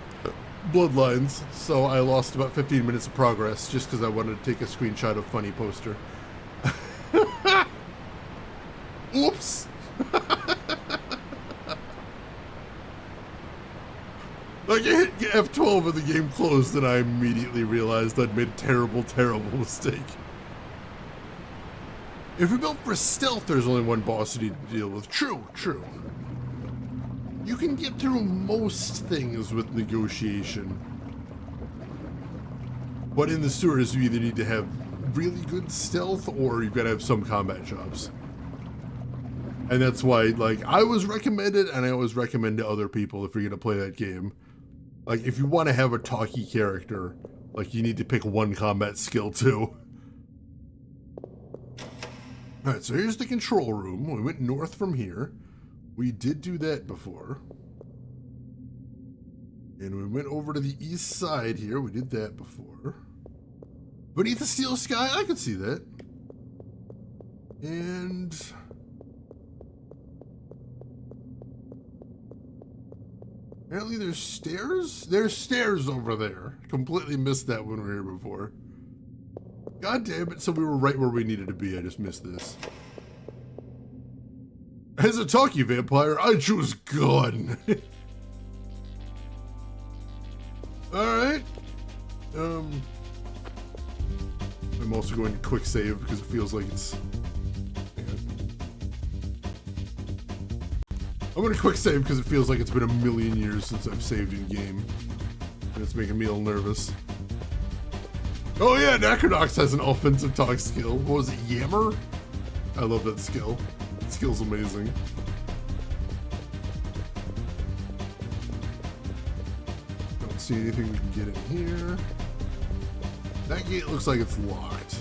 Bloodlines. So I lost about 15 minutes of progress just because I wanted to take a screenshot of funny poster. Oops. Like, I hit F12 and the game closed and I immediately realized I'd made a terrible, terrible mistake. If we built for stealth, there's only one boss you need to deal with. True, true. You can get through most things with negotiation. But in the sewers, you either need to have really good stealth or you've got to have some combat jobs. And that's why, like, I was recommended, and I always recommend to other people if you're going to play that game. Like, if you want to have a talky character, like, you need to pick one combat skill, too. Alright, so here's the control room. We went north from here. We did do that before. And we went over to the east side here. We did that before. Beneath the steel sky, I could see that. And... apparently there's stairs? There's stairs over there. Completely missed that when we were here before. God damn it, so we were right where we needed to be. I just missed this. As a talkie vampire, I choose gun. Alright. I'm also going to quick save because it feels like it's... I'm going to quick save because it feels like it's been a million years since I've saved in game. And it's making me a little nervous. Oh yeah, Necronox has an offensive talk skill. What was it, Yammer? I love that skill. That skill's amazing. Don't see anything we can get in here. That gate looks like it's locked.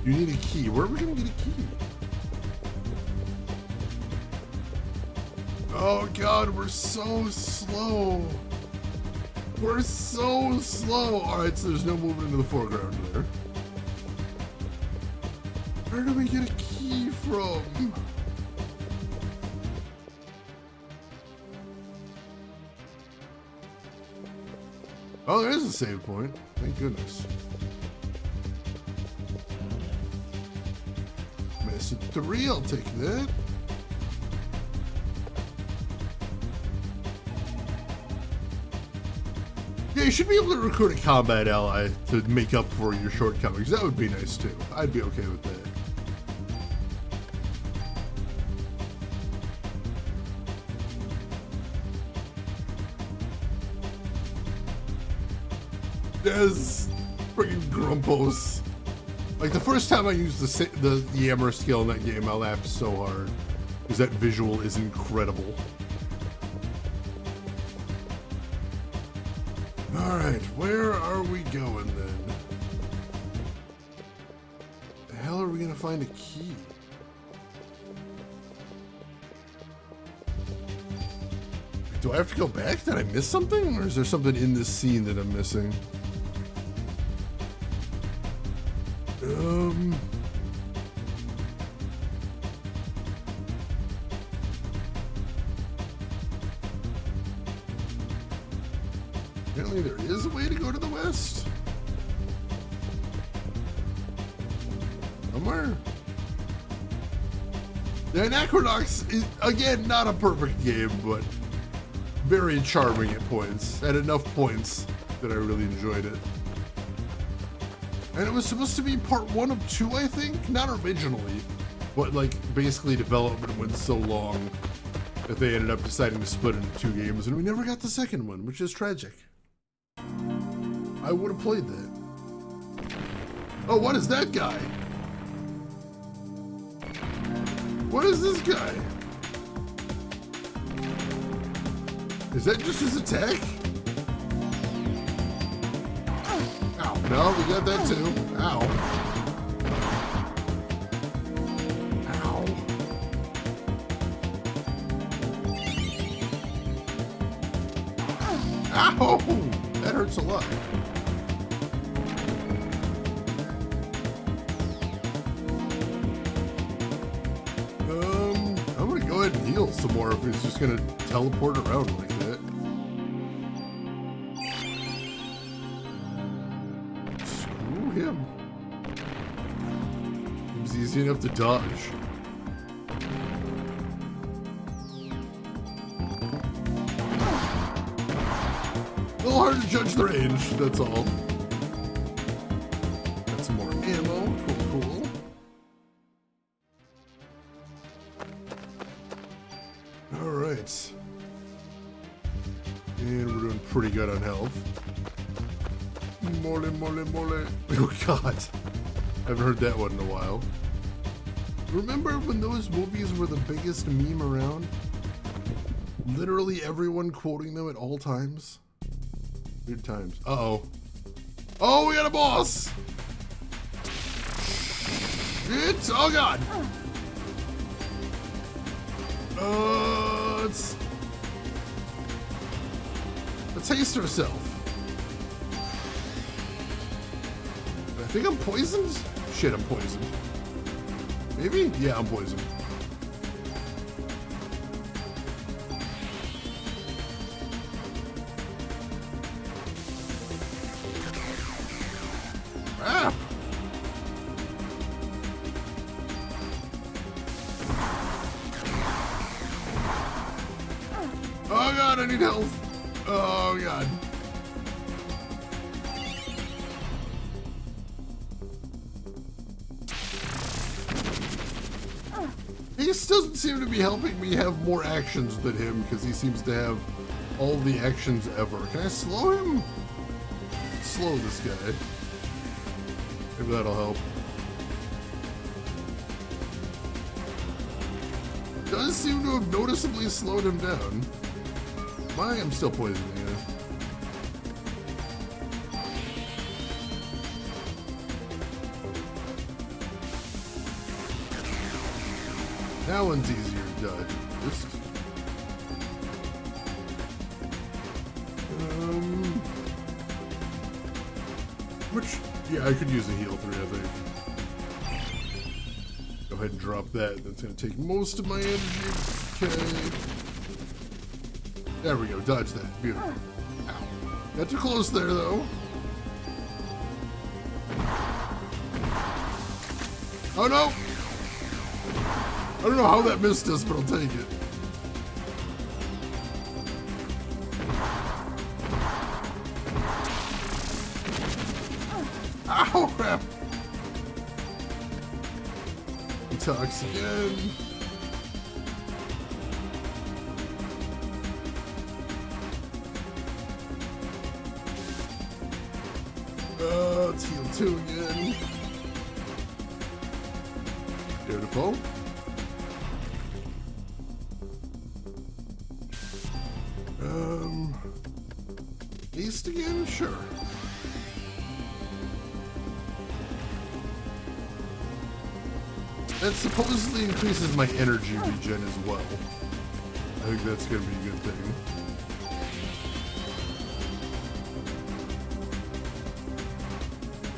You need a key. Where are we going to get a key? Oh God, we're so slow. We're so slow. Alright, so there's no movement into the foreground there. Where do we get a key from? Oh, there's a save point. Thank goodness. Message 3, I'll take that. Yeah, you should be able to recruit a combat ally to make up for your shortcomings. That would be nice too. I'd be okay with that. Yes, freaking Grumpos. Like the first time I used the Yammer skill in that game, I laughed so hard because that visual is incredible. All right, where are we going then? The hell are we gonna find a key? Do I have to go back? Did I miss something, or is there something in this scene that I'm missing? Apparently there is a way to go to the west. Somewhere. The Anachronox is, again, not a perfect game, but very charming at points. At enough points that I really enjoyed it. And it was supposed to be part 1 of 2, I think? Not originally, but like basically development went so long that they ended up deciding to split into 2 games, and we never got the second one, which is tragic. I would have played that. Oh, what is that guy? What is this guy? Is that just his attack? Ow. No, we got that too. Ow. Ow. Ow! That hurts a lot. I'm gonna go ahead and heal some more if he's just gonna teleport around like that. Screw him. Seems easy enough to dodge. A little hard to judge the range, that's all. Got some more ammo, cool. Alright. And we're doing pretty good on health. Mole. Oh god. I haven't heard that one in a while. Remember when those movies were the biggest meme around? Literally everyone quoting them at all times? Good times. Uh-oh. Oh, we got a boss! It's... Oh, God! Let's taste herself. I think I'm poisoned? Shit, I'm poisoned. Maybe? Yeah, I'm poisoned. Ah! Oh god, I need health. Oh god. He doesn't seem to be helping me have more actions than him because he seems to have all the actions ever. Can I slow him? Slow this guy. Maybe that'll help. Does seem to have noticeably slowed him down. I'm still poisoning you. That one's easier to dodge. Just... Which, yeah, I could use a heal 3, I think. Go ahead and drop that. That's gonna take most of my energy. Okay. There we go, dodge that. Beautiful. Ow. Got too close there, though. Oh no! I don't know how that missed us, but I'll take it. detox again. Let's heal 2 again. Beautiful. East again? Sure. That supposedly increases my energy regen as well. I think that's gonna be a good thing.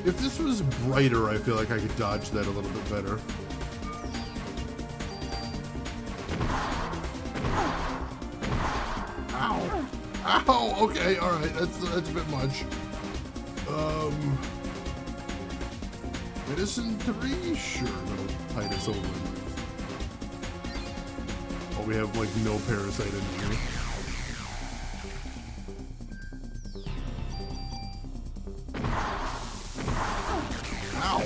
If this was brighter, I feel like I could dodge that a little bit better. Ow! Ow! Okay, alright, that's a bit much. Medicine 3? Sure, that'll tide us over. Oh, we have like no parasite energy. Ow!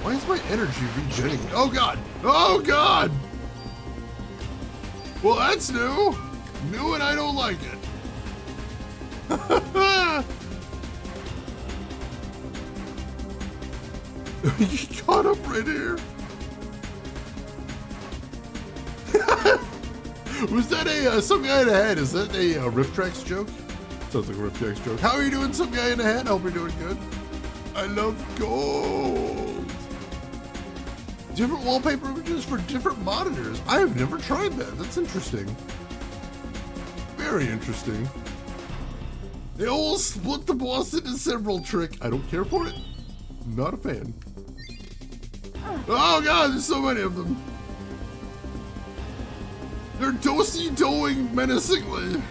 Why is my energy regenerating? Oh god! Oh god! Well, that's new! New and I don't like it. He caught up right here. Was that some guy in a hat? Is that a Rift Tracks joke? Sounds like a Rift Tracks joke. How are you doing, some guy in a hat? I hope you're doing good. I love gold. Different wallpaper images for different monitors. I have never tried that. That's interesting. Very interesting. They all split the boss into several trick. I don't care for it. Not a fan. Oh god, there's so many of them. They're do-si-doing menacingly.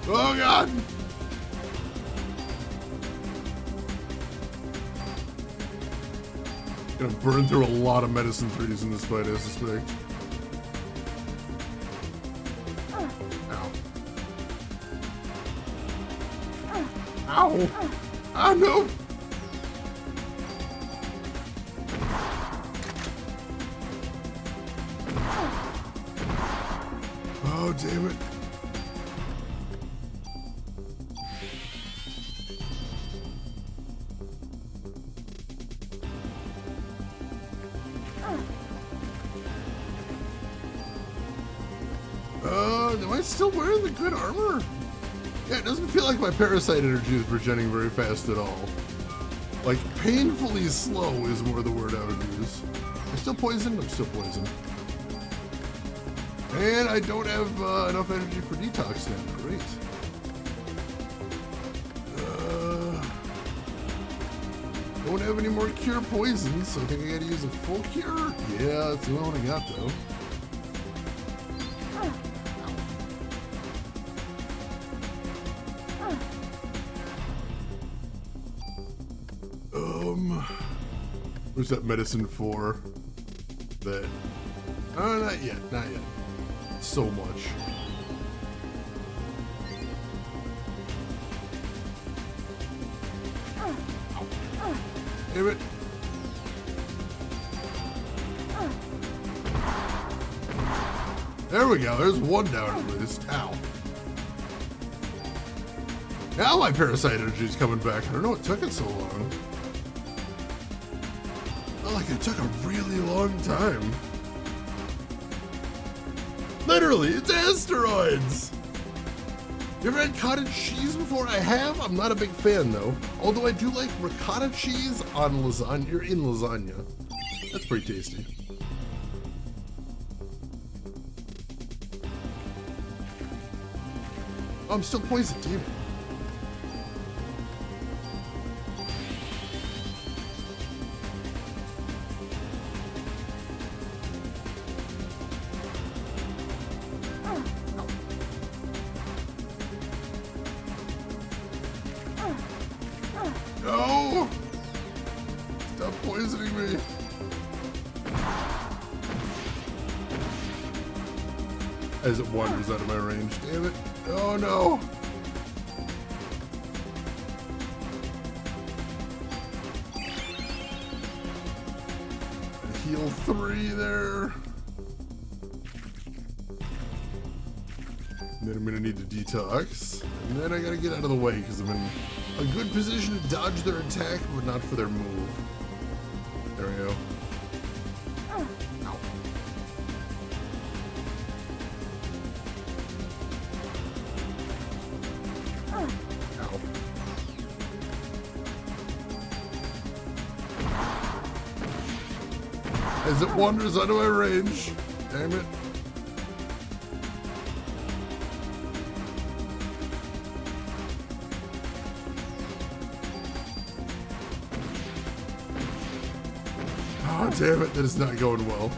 Oh god. Gonna burn through a lot of medicine 3s in this fight, I suspect. Ow! Ah, no! Oh, damn it. Am I still wearing the good armor? Yeah, it doesn't feel like my parasite energy is regenerating very fast at all. Like, painfully slow is more the word I would use. I'm still poisoned? I'm still poisoned. And I don't have enough energy for detox now. Great. Don't have any more cure poisons, so I think I gotta use a full cure? Yeah, that's the only one I got, though. Where's that medicine for? That... Oh, not yet, not yet. So much. Damn it. There we go, there's one down at least. Ow. Now my parasite energy's coming back. I don't know what took it so long. Like it took a really long time. Literally, it's asteroids! You ever had cottage cheese before? I have. I'm not a big fan though. Although I do like ricotta cheese on lasagna, or in lasagna. That's pretty tasty. Oh, I'm still poisoned, damn it. No! Stop poisoning me. As it wanders out of my range. Damn it. Oh no. heal 3 there. And then I'm gonna need to detox. And then I gotta get out of the way because I'm in a good position to dodge their attack, but not for their move. There we go. Ow. Ow. As it wanders out of my range. Damn it. Oh, damn it, that is not going well.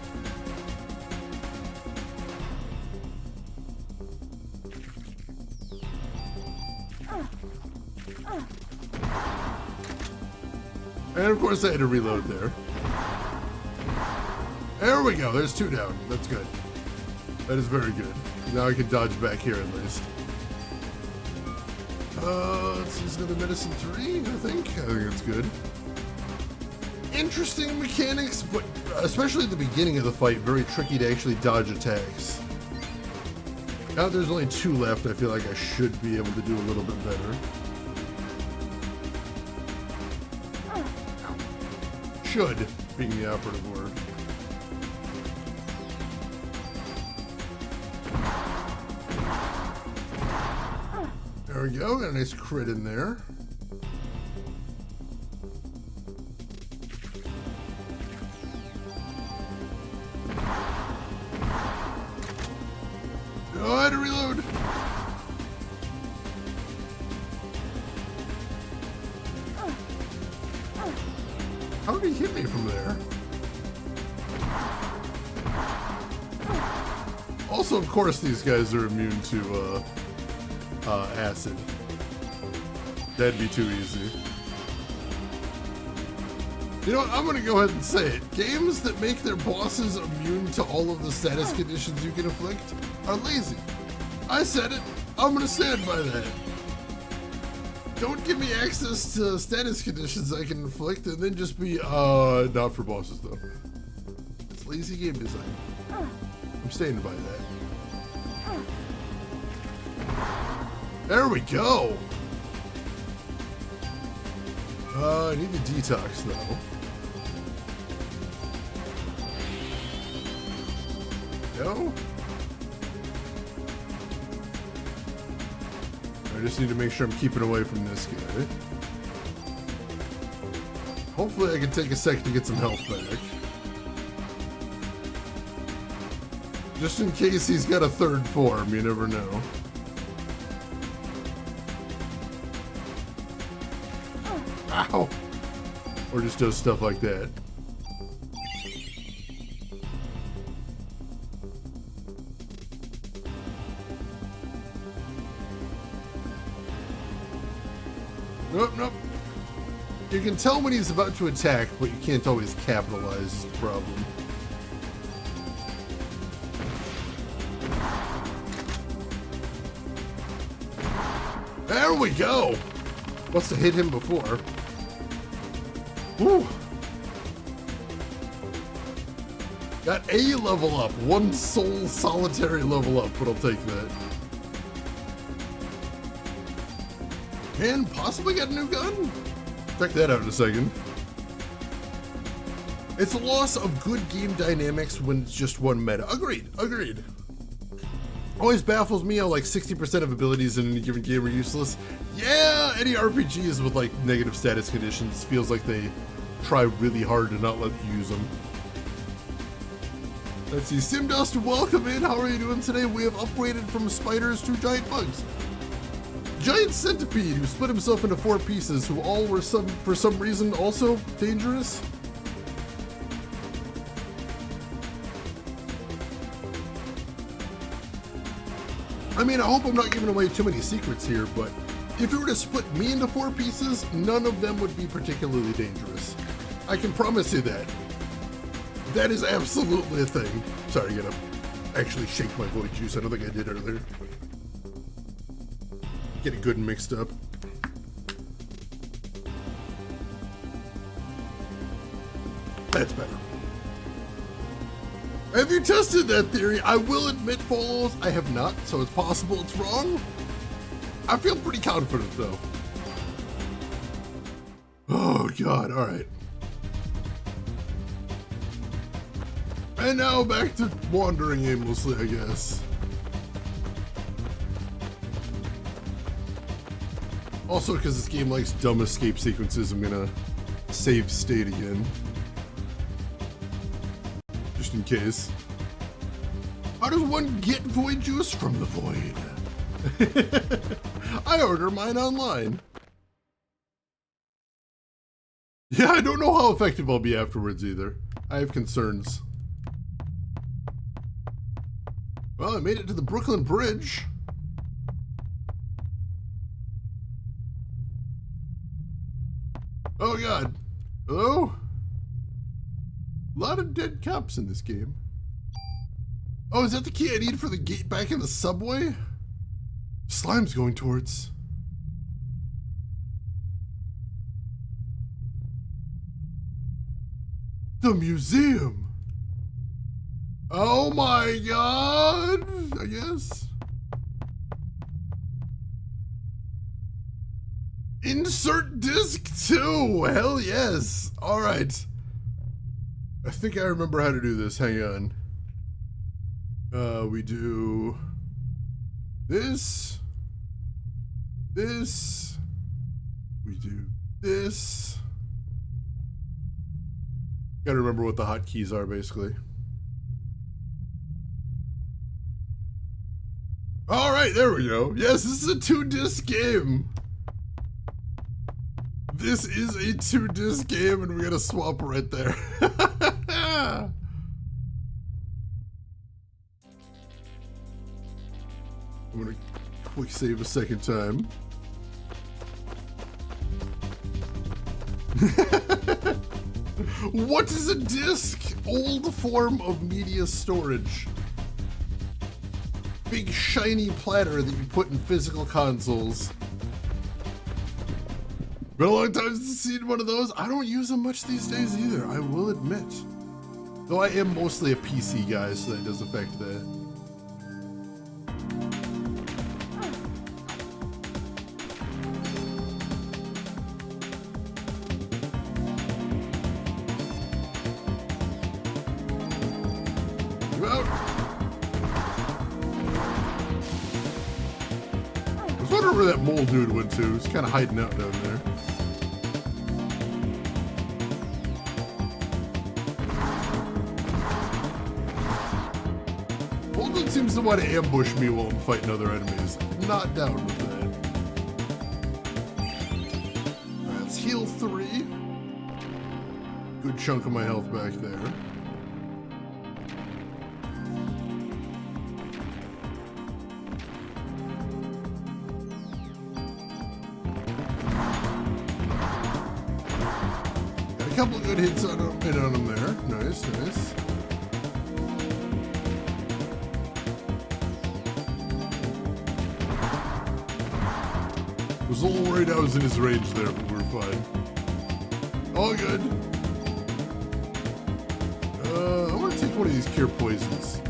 And of course I had to reload there. There we go, there's 2 down. That's good. That is very good. Now I can dodge back here at least. Let's use another medicine 3, I think. I think that's good. Interesting mechanics, but especially at the beginning of the fight, very tricky to actually dodge attacks. Now that there's only 2 left, I feel like I should be able to do a little bit better. Should, being the operative word. There we go, got a nice crit in there. Oh, I had to reload. How did he hit me from there? Also, of course, these guys are immune to acid. That'd be too easy. You know what? I'm gonna go ahead and say it. Games that make their bosses immune to all of the status conditions you can inflict are lazy. I said it. I'm gonna stand by that. Don't give me access to status conditions I can inflict and then just be, not for bosses though. It's lazy game design. I'm standing by that. There we go. I need to detox though. Go. I just need to make sure I'm keeping away from this guy. Hopefully I can take a sec to get some health back. Just in case he's got a 3rd form, you never know. Ow! Or just does stuff like that. Nope, nope. You can tell when he's about to attack, but you can't always capitalize is the problem. There we go! Must have hit him before. Woo! Got a level up. 1 soul solitary level up, but I'll take that. And possibly get a new gun? Check that out in a second. It's a loss of good game dynamics when it's just 1 meta. Agreed, agreed. Always baffles me how like 60% of abilities in any given game are useless. Yeah, any RPGs with like negative status conditions feels like they try really hard to not let you use them. Let's see, Simdust, welcome in. How are you doing today? We have upgraded from spiders to giant bugs. Giant centipede who split himself into 4 pieces, who all were for some reason also dangerous. I mean, I hope I'm not giving away too many secrets here, but if you were to split me into 4 pieces, none of them would be particularly dangerous. I can promise you that. That is absolutely a thing. Sorry, I gotta actually shake my void juice. I don't think I did earlier. Getting good and mixed up. That's better. Have you tested that theory? I will admit, Polos, I have not, so it's possible it's wrong. I feel pretty confident, though. Oh, God, all right. And now back to wandering aimlessly, I guess. Also, because this game likes dumb escape sequences, I'm gonna save state again. Just in case. How does one get void juice from the void? I order mine online. Yeah, I don't know how effective I'll be afterwards either. I have concerns. Well, I made it to the Brooklyn Bridge. Oh God. Hello? A lot of dead cops in this game. Oh, is that the key I need for the gate back in the subway? Slime's going towards. The museum. Oh my God, I guess. Insert disc 2, hell yes. All right. I think I remember how to do this, hang on. We do this, we do this. Gotta remember what the hotkeys are, basically. All right, there we go. Yes, this is a 2-disc game. This is a 2-disc game, and we gotta swap right there. I'm gonna quick save a second time. What is a disc? Old form of media storage. Big shiny platter that you put in physical consoles. Been a long time since I've seen one of those. I don't use them much these days either, I will admit. Though I am mostly a PC guy, so that does affect that. I was wondering where that mole dude went to. He's kind of hiding out down there. Mole dude seems to want to ambush me while I'm fighting other enemies. Not down with that. That's heal 3. Good chunk of my health back there. A couple of good hits on him there. Nice, nice. I was a little worried I was in his range there, but we were fine. All good. I want to take one of these cure poisons.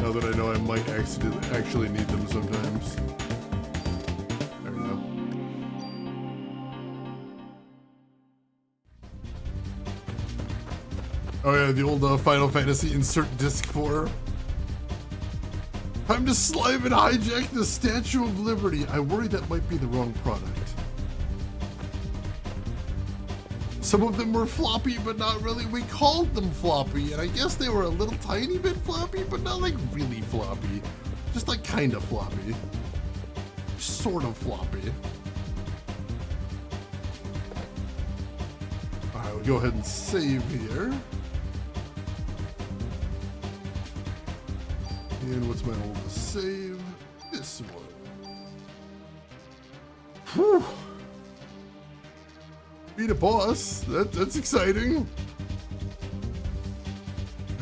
Now that I know I might actually need them sometimes. There we go. Oh yeah, the old Final Fantasy insert disc 4. Time to slime and hijack the Statue of Liberty. I worry that might be the wrong product. Some of them were floppy, but not really. We called them floppy, and I guess they were a little tiny bit floppy, but not like really floppy. Just like kind of floppy. Sort of floppy. Alright, we'll go ahead and save here. And what's my oldest save? This one. Whew. Beat a boss. That's exciting.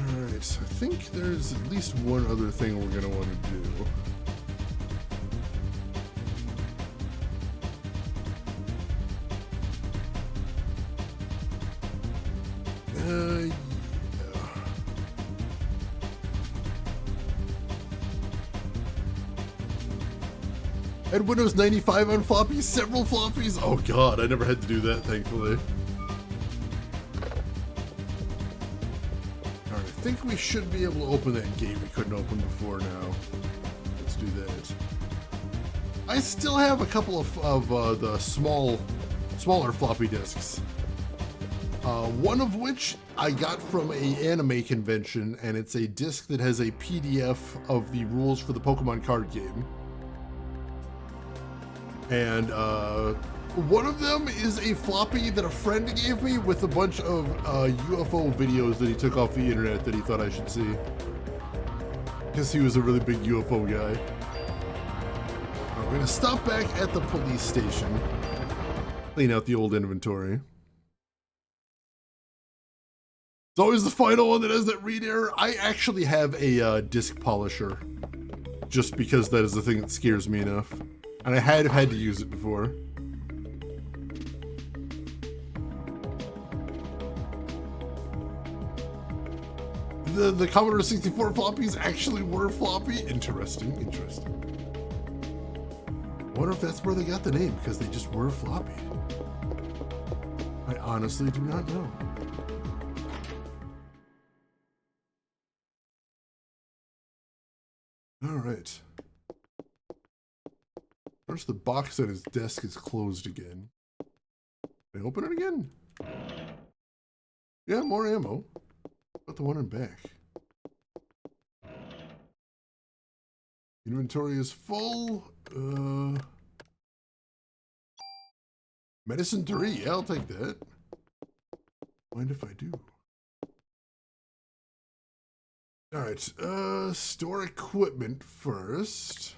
Alright, so I think there's at least one other thing we're gonna want to do. Yeah. Had Windows 95 on floppy, several floppies. Oh god, I never had to do that, thankfully. Alright, I think we should be able to open that gate we couldn't open before now. Let's do that. I still have a couple of the smaller floppy disks. One of which I got from an anime convention, and it's a disc that has a PDF of the rules for the Pokemon card game. And one of them is a floppy that a friend gave me with a bunch of UFO videos that he took off the internet that he thought I should see. Because he was a really big UFO guy. We're gonna stop back at the police station, clean out the old inventory. It's always the final one that has that read error. I actually have a disc polisher, just because that is the thing that scares me enough. And I had to use it before. The Commodore 64 floppies actually were floppy? Interesting, interesting. I wonder if that's where they got the name, because they just were floppy. I honestly do not know. Alright. First, the box on his desk is closed again. Can I open it again? Yeah, more ammo. About the one in back. Inventory is full. Medicine 3. Yeah, I'll take that. Mind if I do? Alright, store equipment first.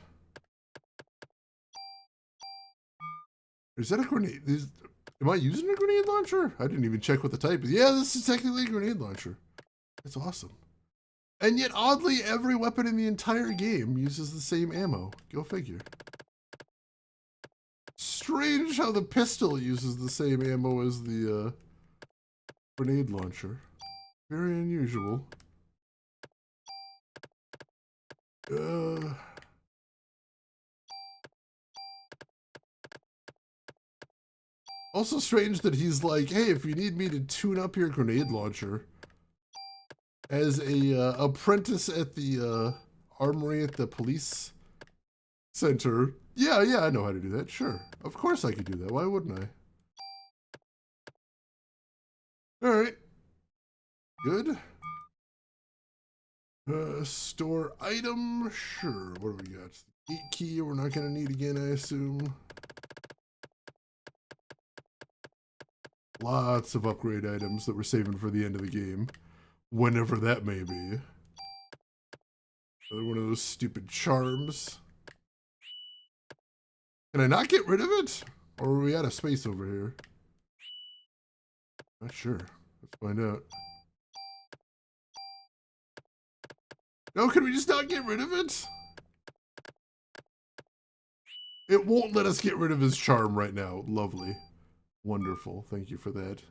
Is that a grenade? Am I using a grenade launcher? I didn't even check what the type is. Yeah, this is technically a grenade launcher. That's awesome. And yet, oddly, every weapon in the entire game uses the same ammo. Go figure. Strange how the pistol uses the same ammo as the grenade launcher. Very unusual. Also strange that he's like, hey, if you need me to tune up your grenade launcher, as a apprentice at the armory at the police center. Yeah, I know how to do that. Sure. Of course I could do that. Why wouldn't I? Alright. Good. Store item. Sure. What do we got? The gate key we're not going to need again, I assume. Lots of upgrade items that we're saving for the end of the game. Whenever that may be. Another one of those stupid charms. Can I not get rid of it? Or are we out of space over here? Not sure. Let's find out. No, can we just not get rid of it? It won't let us get rid of his charm right now. Lovely. Wonderful. Thank you for that.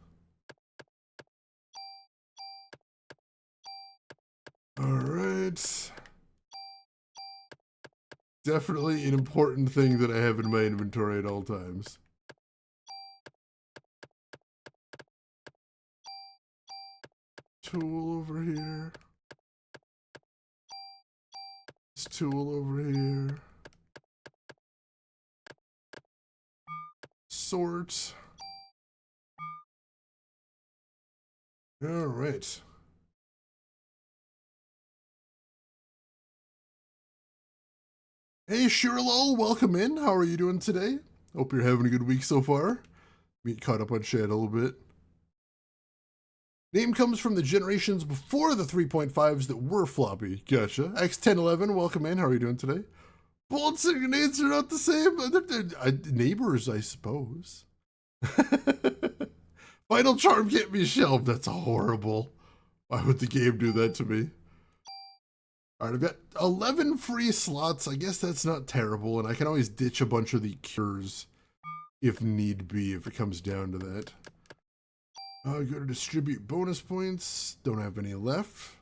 Alright. Definitely an important thing that I have in my inventory at all times. Tool over here. This tool over here. Sort. Alright. Hey Shirlo, welcome in. How are you doing today? Hope you're having a good week so far. Me caught up on chat a little bit. Name comes from the generations before the 3.5s that were floppy. Gotcha. X1011, welcome in. How are you doing today? Bullets and grenades are not the same. They're neighbors, I suppose. Final charm can't be shelved. That's horrible. Why would the game do that to me? Alright, I've got 11 free slots. I guess that's not terrible, and I can always ditch a bunch of the cures if need be, if it comes down to that. Go to distribute bonus points. Don't have any left.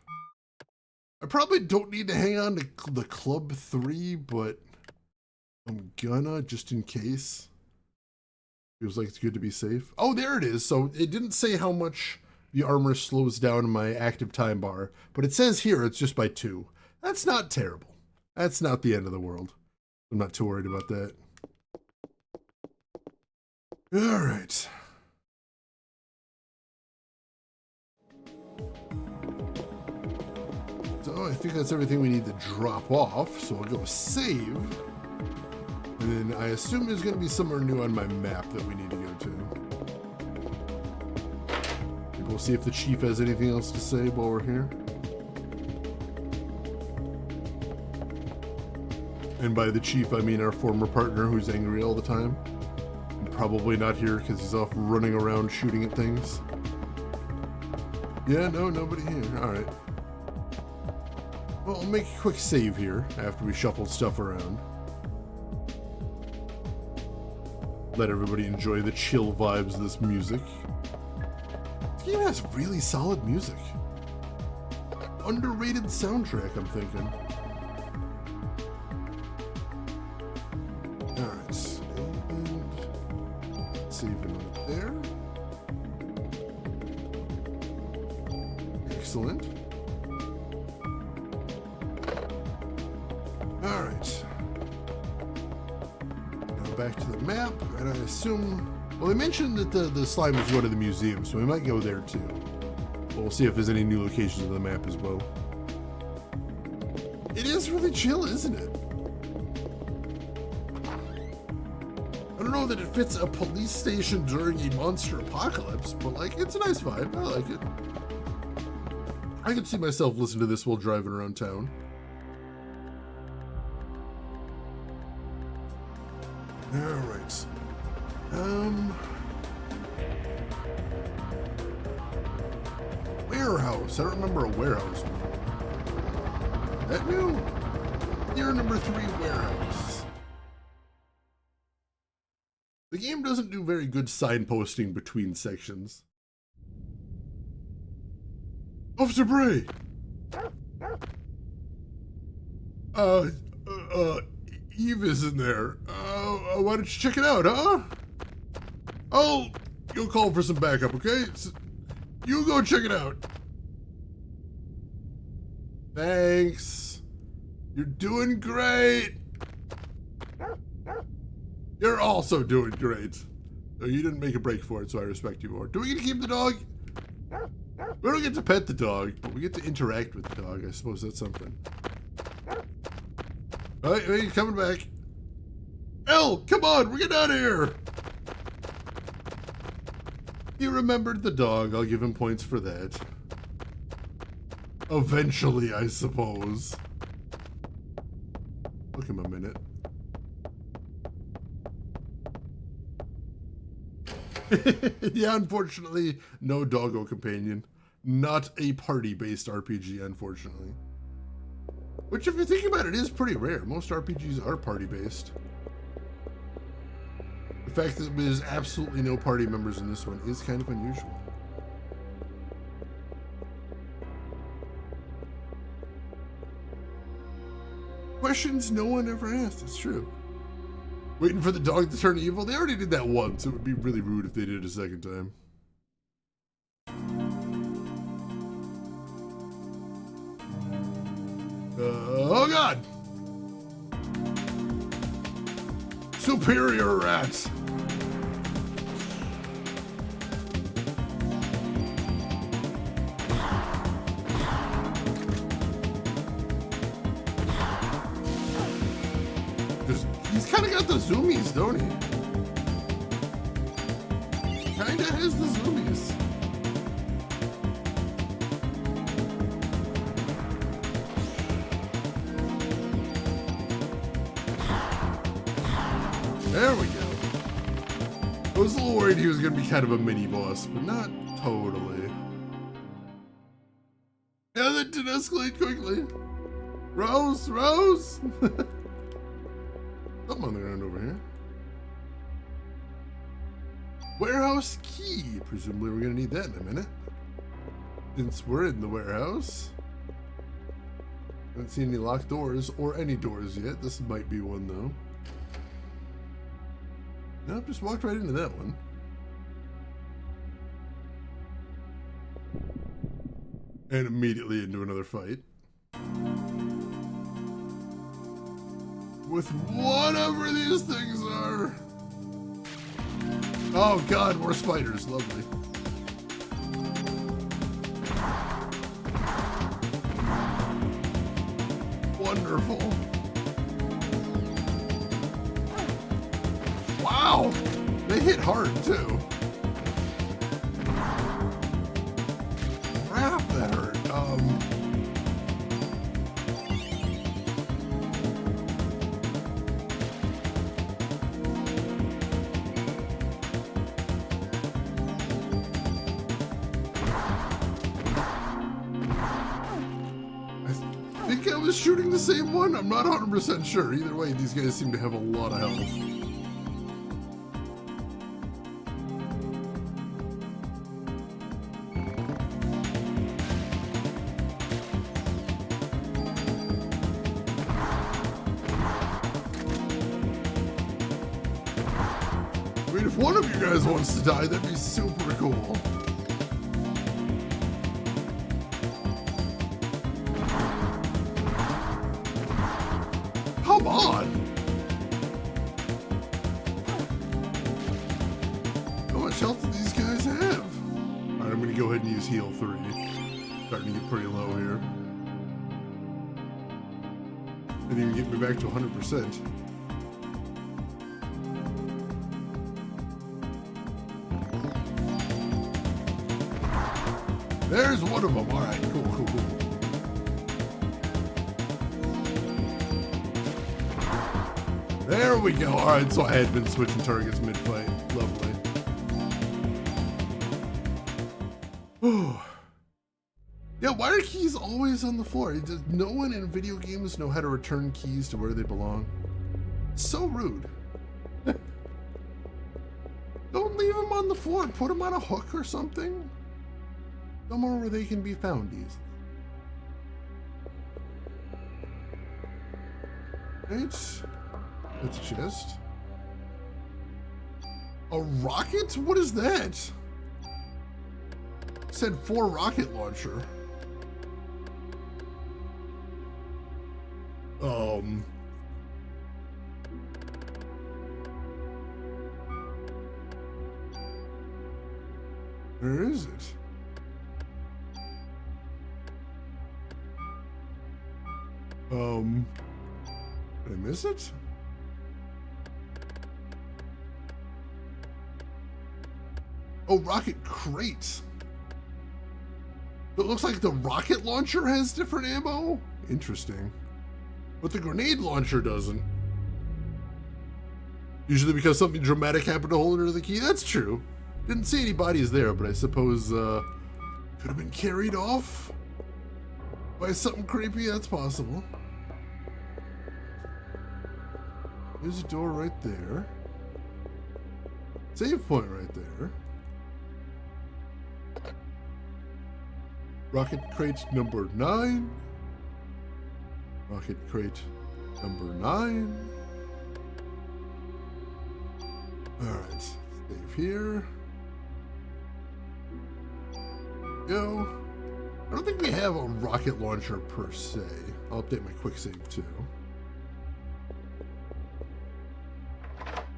I probably don't need to hang on to the Club 3, but I'm gonna, just in case. Feels like it's good to be safe. Oh, there it is. So it didn't say how much the armor slows down my active time bar, but it says here it's just by 2. That's not terrible. That's not the end of the world. I'm not too worried about that. All right. So I think that's everything we need to drop off. So we'll go save. And then I assume there's going to be somewhere new on my map that we need to go to. Maybe we'll see if the chief has anything else to say while we're here. And by the chief, I mean our former partner who's angry all the time. And probably not here because he's off running around shooting at things. Yeah, no, nobody here. All right. Well, I'll make a quick save here after we shuffled stuff around. Let everybody enjoy the chill vibes of this music. This game has really solid music. Underrated soundtrack, I'm thinking. Alright, save it right there. Excellent. Alright. Now back to the map, and I assume... Well, they mentioned that the slime was going to the museum, so we might go there too. But we'll see if there's any new locations on the map as well. It is really chill, isn't it? I don't know that it fits a police station during a monster apocalypse, but like, it's a nice vibe. I like it. I could see myself listening to this while driving around town. Alright. Warehouse. I don't remember a warehouse before. That new? Year number 3 warehouse. The game doesn't do very good signposting between sections. Officer Bray! Eve is in there. Why don't you check it out, huh? Oh, you'll call for some backup, okay? You go check it out. Thanks. You're doing great. You're also doing great. You didn't make a break for it, so I respect you more. Do we get to keep the dog? We don't get to pet the dog, but we get to interact with the dog. I suppose that's something. Alright, hey, coming back. Elle, come on, we're getting out of here. He remembered the dog. I'll give him points for that. Eventually, I suppose. Look him a minute. Yeah, unfortunately, no doggo companion. Not a party-based RPG, unfortunately. Which, if you think about it, is pretty rare. Most RPGs are party-based. The fact that there's absolutely no party members in this one is kind of unusual. Questions no one ever asked, it's true. Waiting for the dog to turn evil? They already did that once. It would be really rude if they did it a second time. Oh god! Superior rats! He's kind of got the zoomies, don't he? Kinda has the zoomies. There we go. I was a little worried he was going to be kind of a mini boss, but not totally. Yeah, that did escalate quickly. Rose, Rose! Something on the ground over here. Warehouse key. Presumably we're going to need that in a minute. Since we're in the warehouse. Haven't seen any locked doors or any doors yet. This might be one though. Nope, just walked right into that one. And immediately into another fight. With whatever these things are. Oh god, more spiders. Lovely. Wonderful. Wow! They hit hard too. Crap, that hurt. I think I was shooting the same one. I'm not 100% sure. Either way, these guys seem to have a lot of health. I mean, if one of you guys wants to die, that'd be super cool. Come on! How much health do these guys have? Alright, I'm gonna go ahead and use heal 3. Starting to get pretty low here. Didn't even get me back to 100%. There's one of them. Alright, cool, cool, cool. There we go. Alright, so I had been switching targets mid-fight. Lovely. Yeah, why are keys always on the floor? Does no one in video games know how to return keys to where they belong? It's so rude. Don't leave them on the floor. Put them on a hook or something. Somewhere where they can be found easily. Right. That's a chest. A rocket? What is that? It said 4 rocket launcher. Where is it? Did I miss it? Oh, rocket crate. It looks like the rocket launcher has different ammo. Interesting. But the grenade launcher doesn't. Usually because something dramatic happened to hold her to the key. That's true. Didn't see any bodies there, but I suppose could have been carried off by something creepy. That's possible. There's a door right there. Save point right there. Rocket crate number 9. Rocket crate number 9. Alright, save here. Go. I don't think we have a rocket launcher per se. I'll update my quick save too.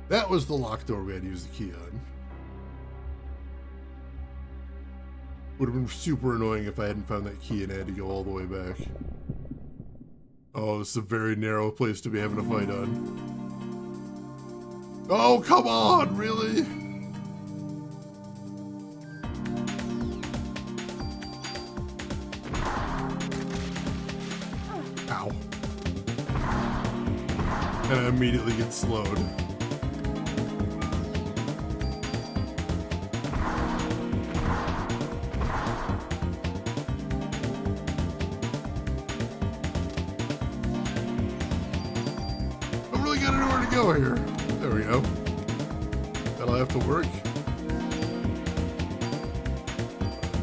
That was the locked door we had to use the key on. Would have been super annoying if I hadn't found that key and I had to go all the way back. Oh, it's a very narrow place to be having a fight on. Oh, come on, really? Ow. And I immediately get slowed. Got nowhere to go here. There we go. That'll have to work.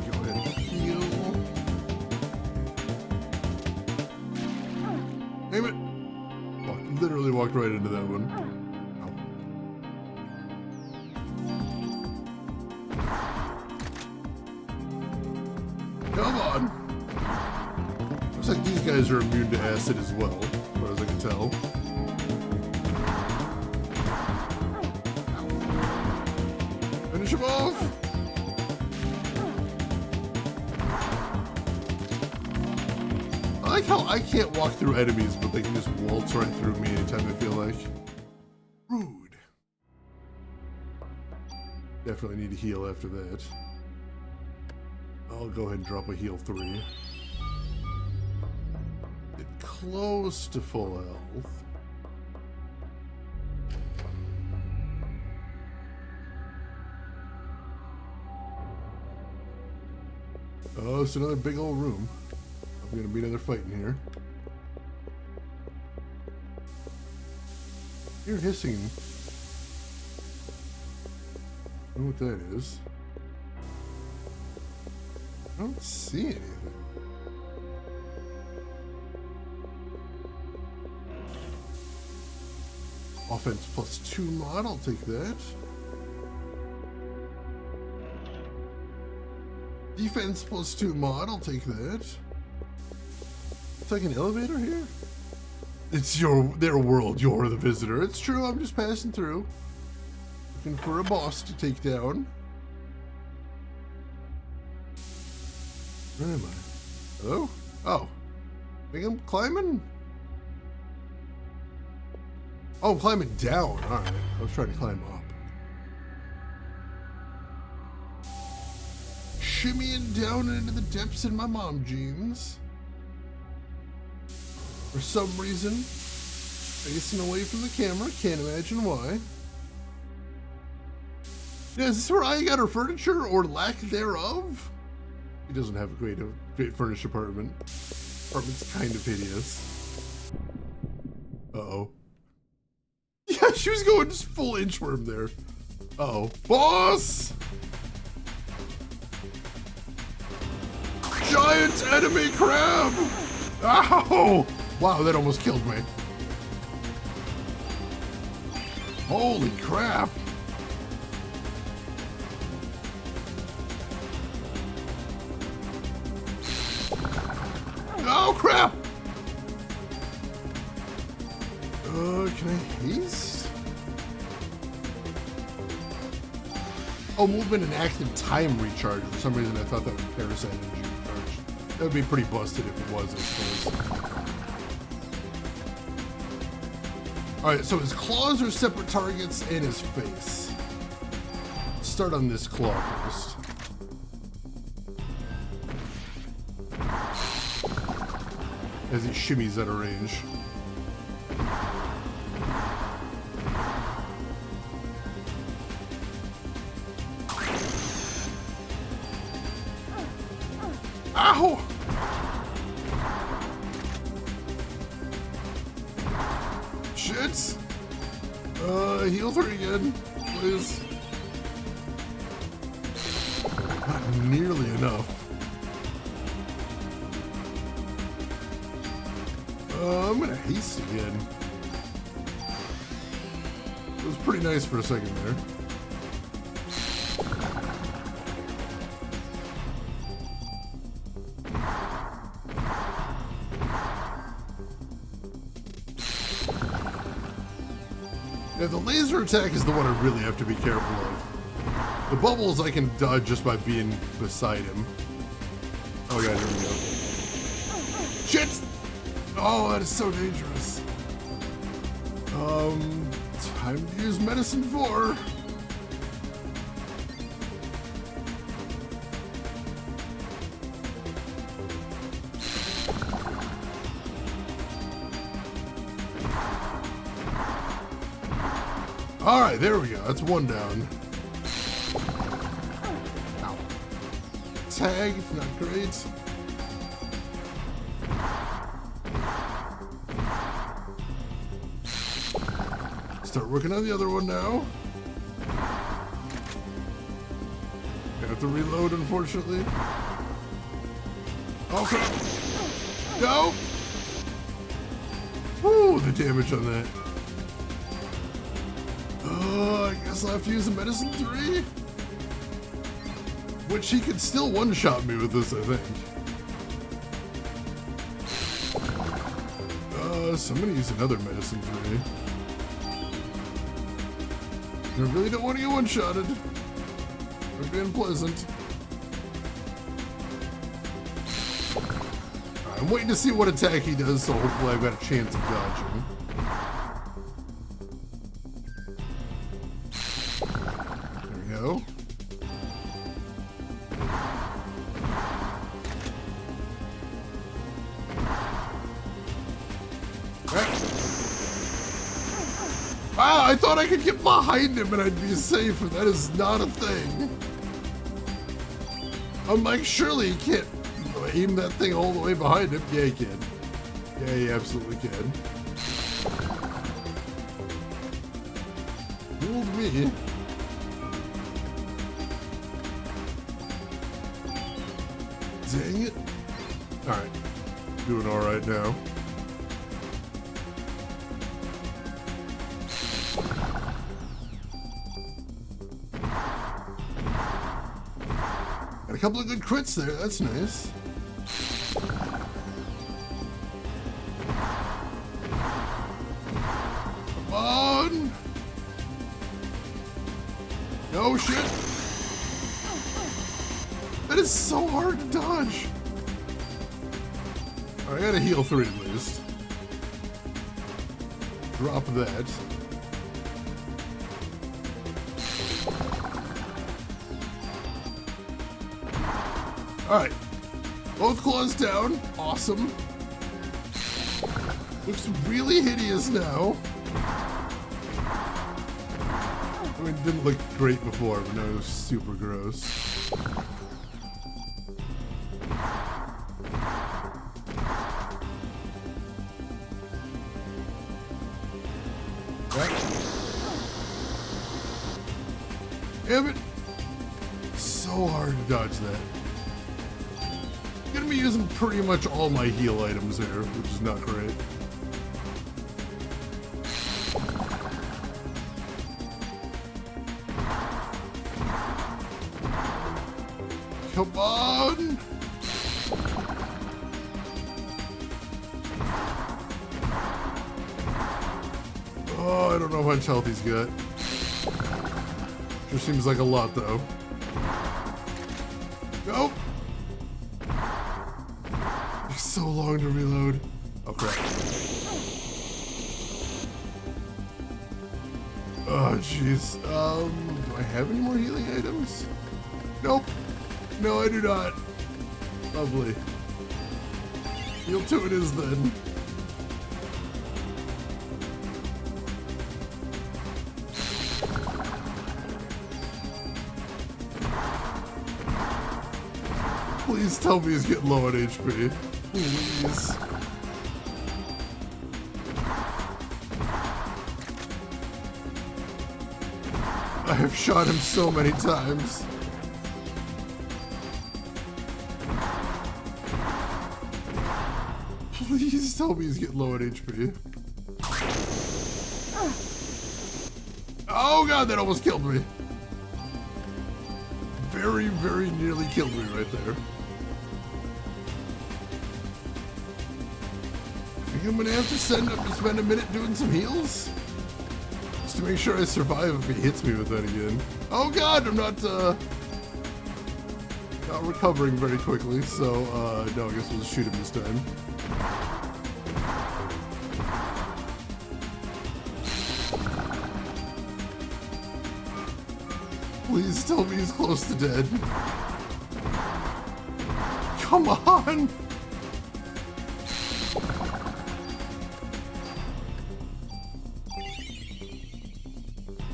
Go ahead and heal. Damn it. Literally walked right into that one. Come on. Looks like these guys are immune to acid as well, as far as I can tell. Finish him off. I like how I can't walk through enemies, but they can just waltz right through me anytime I feel like. Rude. Definitely need to heal after that. I'll go ahead and drop a heal 3. Get close to full health. Oh, it's another big old room. I'm gonna be another fight in here. You're hissing. I don't know what that is. I don't see anything. Offense +2 mod, I'll take that. Defense +2 mod, I'll take that. It's like an elevator here? It's their world, you're the visitor. It's true, I'm just passing through. Looking for a boss to take down. Where am I? Hello? Oh. I think I'm climbing? Oh, I'm climbing down. Alright. I was trying to climb up. Shimmying down into the depths in my mom jeans. For some reason, facing away from the camera. Can't imagine why. Yeah, is this where I got her furniture or lack thereof? He doesn't have a great furnished apartment. Apartment's kind of hideous. Uh-oh. Yeah, she was going just full inchworm there. Uh-oh. Boss! Giant enemy crab! Ow! Wow, that almost killed me. Holy crap! Oh crap! Can I haste? Oh, movement and active time recharge. For some reason I thought that was Parasite Eve recharge. That would be pretty busted if it was, I suppose. Alright, so his claws are separate targets and his face. Let's start on this claw first. As he shimmies out of range. Ow! Shit! Heal 3 again, please. Not nearly enough. I'm gonna haste again. It was pretty nice for a second there. Yeah, the laser attack is the one I really have to be careful of. The bubbles I can dodge just by being beside him. Oh god, here we go. Shit! Oh, that is so dangerous. Time to use medicine 4. All right, there we go. That's 1 down. Ow. Tag, not great. Start working on the other one now. Have to reload, unfortunately. Oh crap! No! Woo, the damage on that. I guess I'll have to use the medicine 3. Which he could still one-shot me with this, I think. So I'm gonna use another medicine for me. I really don't want to get one-shotted. I'm being pleasant. Right, I'm waiting to see what attack he does, so hopefully I've got a chance of dodging. There we go. Wow, I thought I could get behind him and I'd be safe, but that is not a thing. I'm like, surely he can't aim that thing all the way behind him. Yeah, he can. Yeah, he absolutely can. Fooled me. Dang it. Alright. Doing alright now. Got a couple of good crits there, that's nice. Come on! No shit! That is so hard to dodge! I gotta heal 3 at least. Drop that. Alright. Both claws down. Awesome. Looks really hideous now. I mean, it didn't look great before, but now it was super gross. Damn it! So hard to dodge that. I'm gonna be using pretty much all my heal items there, which is not great. Come on! Oh, I don't know how much health he's got. Sure seems like a lot, though. Nope. It's so long to reload. Oh, crap. Oh, jeez. Do I have any more healing items? Nope. No, I do not. Lovely. Heal 2 it is then. Please tell me he's getting low on HP. Please. I have shot him so many times. Please tell me he's getting low on HP. Oh god, that almost killed me. Very, very nearly killed me right there. I think I'm gonna have to spend a minute doing some heals? Just to make sure I survive if he hits me with that again. Oh god, I'm not recovering very quickly, so no, I guess we'll just shoot him this time. Please tell me he's close to dead. Come on!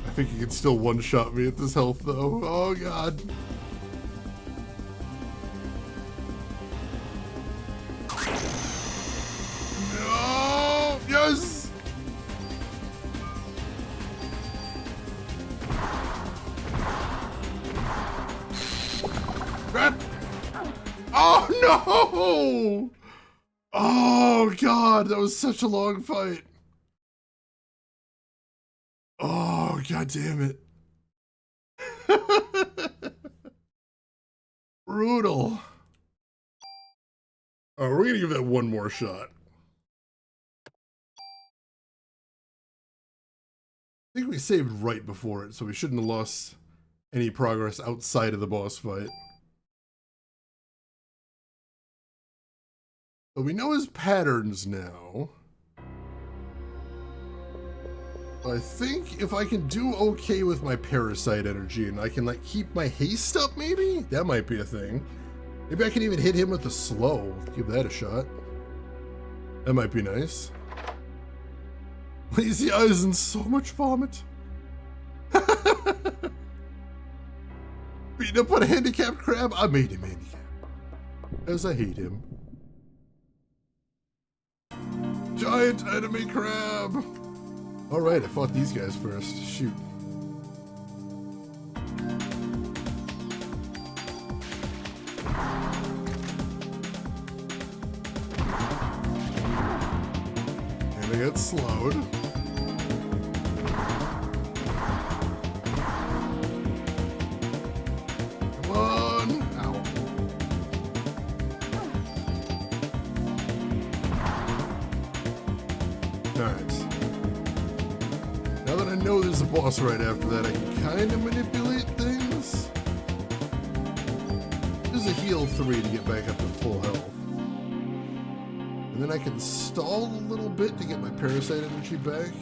I think he can still one-shot me at this health, though. Oh, God. No! Yes! Crap! Oh, no! Oh, God, that was such a long fight. Oh, God damn it. Brutal. Oh, we're gonna give that one more shot. I think we saved right before it, so we shouldn't have lost any progress outside of the boss fight. But we know his patterns now. I think if I can do okay with my parasite energy and I can like keep my haste up maybe? That might be a thing. Maybe I can even hit him with the slow. Give that a shot. That might be nice. Lazy eyes and so much vomit. Beating up on a handicapped crab? I made him handicapped. As I hate him. Giant enemy crab! Alright, I fought these guys first. Shoot. And I got slowed. Come on! Ow. Alright. Now that I know there's a boss right after that, I can kind of manipulate things. There's a heal 3 to get back up to full health. And then I can stall a little bit to get my parasite energy back.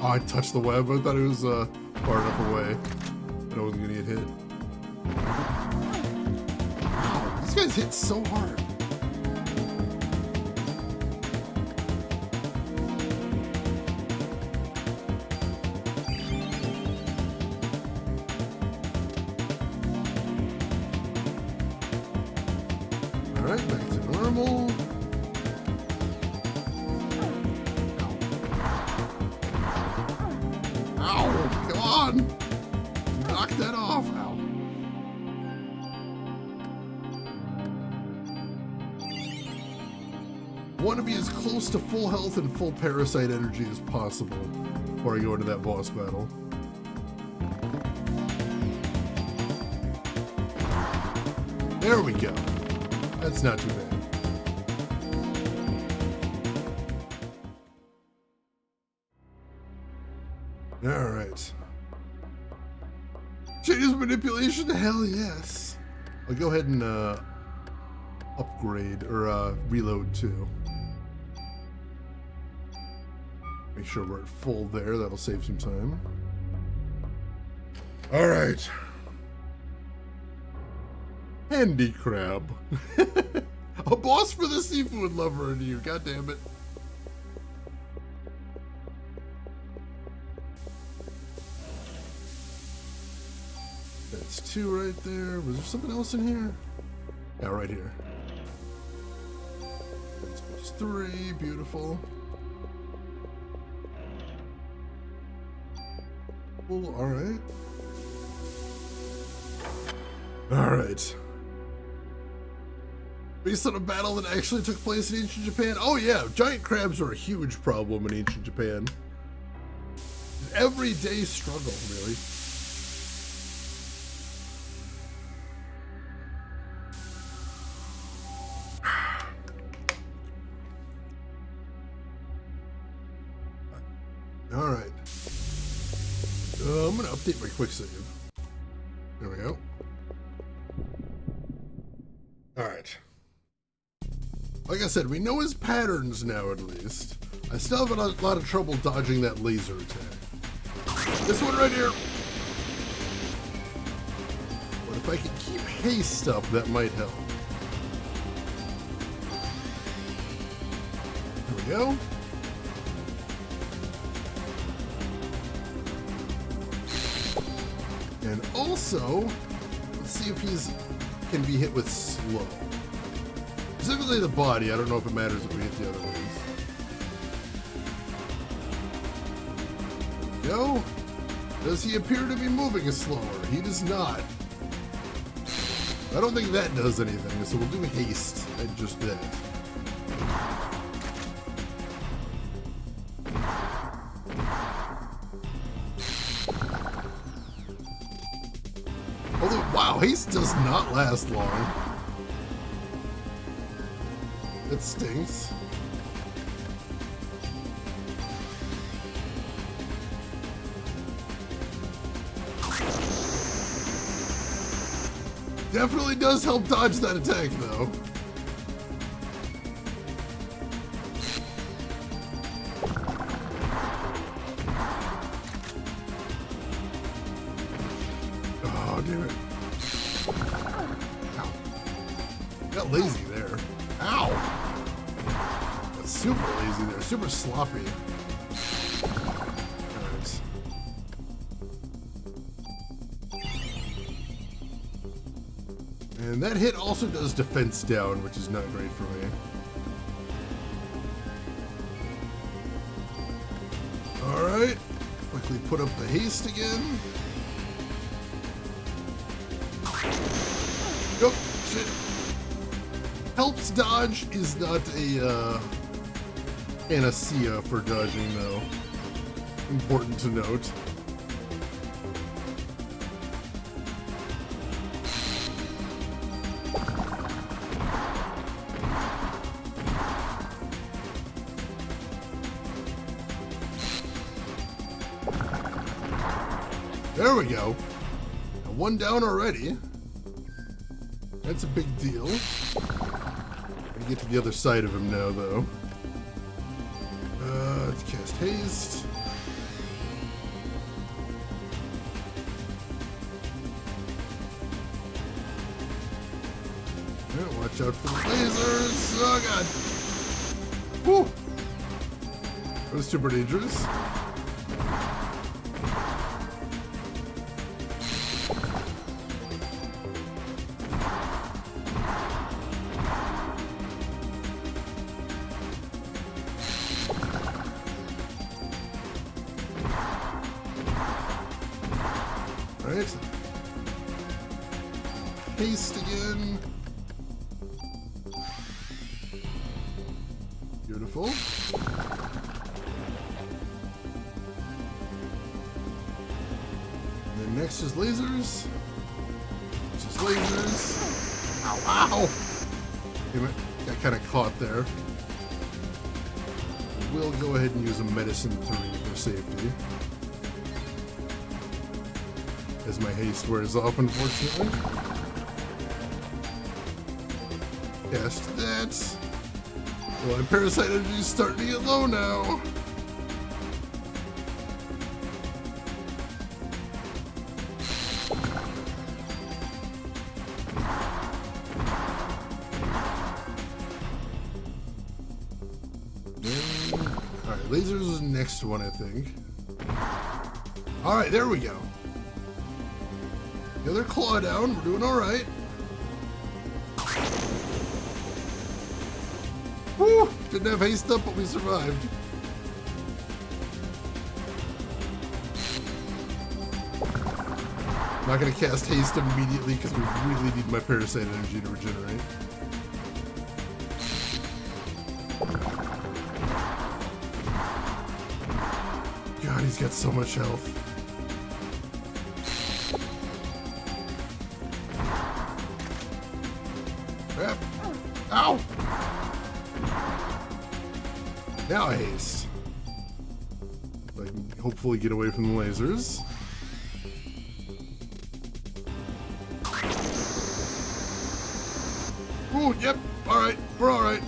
Oh, I touched the web. I thought it was far enough away that I wasn't going to get hit. Wow, these guys hit so hard. Alright, back to normal. Ow! Come on! Knock that off! Ow. I want to be as close to full health and full parasite energy as possible before I go into that boss battle. There we go. That's not too bad. Alright. Change manipulation? Hell yes. I'll go ahead and upgrade or reload too. Make sure we're at full there. That'll save some time. Alright. Handy crab. A boss for the seafood lover in you, god damn it. That's 2 right there. Was there something else in here? Yeah, right here. That's 3, beautiful. Cool, alright. Alright. Based on a battle that actually took place in ancient Japan? Oh yeah, giant crabs are a huge problem in ancient Japan. Everyday struggle, really. Alright. I'm gonna update my quick save. There we go. Alright. Like I said, we know his patterns now, at least. I still have a lot of trouble dodging that laser attack. This one right here. But if I can keep haste up, that might help. There we go. And also, let's see if he's can be hit with slow. Specifically the body, I don't know if it matters if we hit the other ones. Go. Does he appear to be moving slower? He does not. I don't think that does anything, so we'll do haste at just that. Although, wow, haste does not last long. It stinks. Definitely does help dodge that attack, though. Oh, damn it. Ow. Got lazy there. Ow! That's super lazy there. Super sloppy. Nice. And that hit also does defense down, which is not great for me. Alright. Quickly put up the haste again. Oh, shit. Helps dodge is not a panacea for dodging, though. Important to note. There we go. One down already. That's a big deal. Gotta get to the other side of him now, though. Let's cast haste. Right, watch out for the lasers. Oh god. Woo! That was super dangerous. Right. Haste again. Beautiful. And then next is lasers. Just lasers. Ow, ow! Damn it. Got kind of caught there. We'll go ahead and use a medicine 3 for safety. As my haste wears off, unfortunately. Cast that. Well, my parasite energy is starting to get low now. Alright, lasers is the next one, I think. Alright, there we go. The other claw down, we're doing alright. Woo! Didn't have haste up, but we survived. I'm not gonna cast haste immediately because we really need my parasite energy to regenerate. God, he's got so much health. Crap. Ow! Now I haste. I can hopefully get away from the lasers. Oh, yep. Alright. We're alright.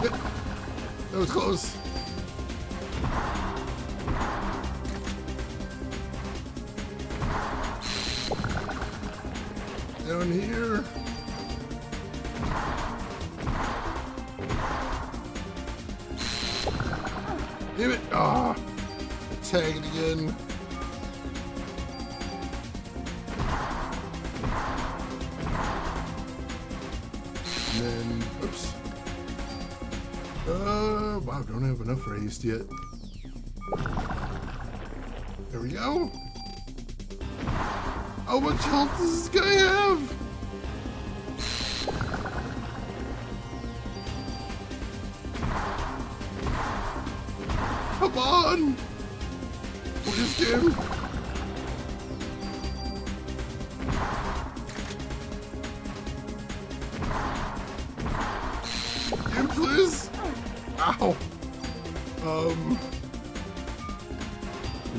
Yep. That was close. Down here. Damn it! Ah! Tag it again. And then, oops. Wow, don't have enough for haste yet. There we go. How much health does this guy have? Come on! this game. Game, please. Ow.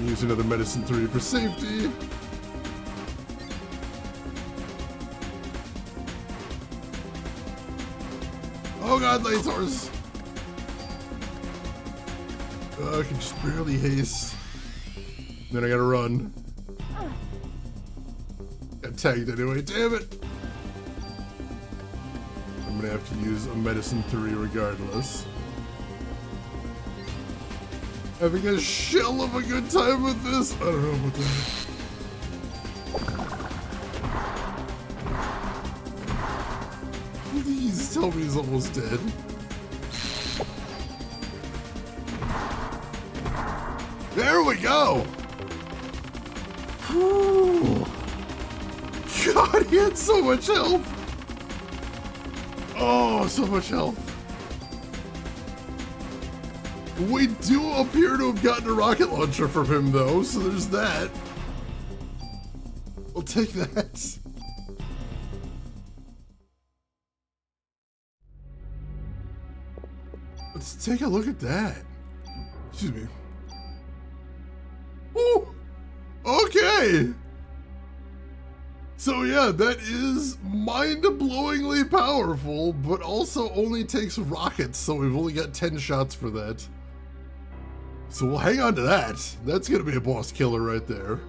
Use another medicine 3 for safety. Oh god, lasers! I can just barely haste. Then I gotta run. Got tagged anyway, damn it! I'm gonna have to use a medicine 3 regardless. Having a shell of a good time with this? I don't know about that. Please tell me he's almost dead. There we go! Whew. God, he had so much health! Oh, so much health. We do appear to have gotten a rocket launcher from him, though, so there's that. We'll take that. Let's take a look at that. Excuse me. Ooh! Okay! So yeah, that is mind-blowingly powerful, but also only takes rockets, so we've only got 10 shots for that. So we'll hang on to that. That's gonna be a boss killer right there.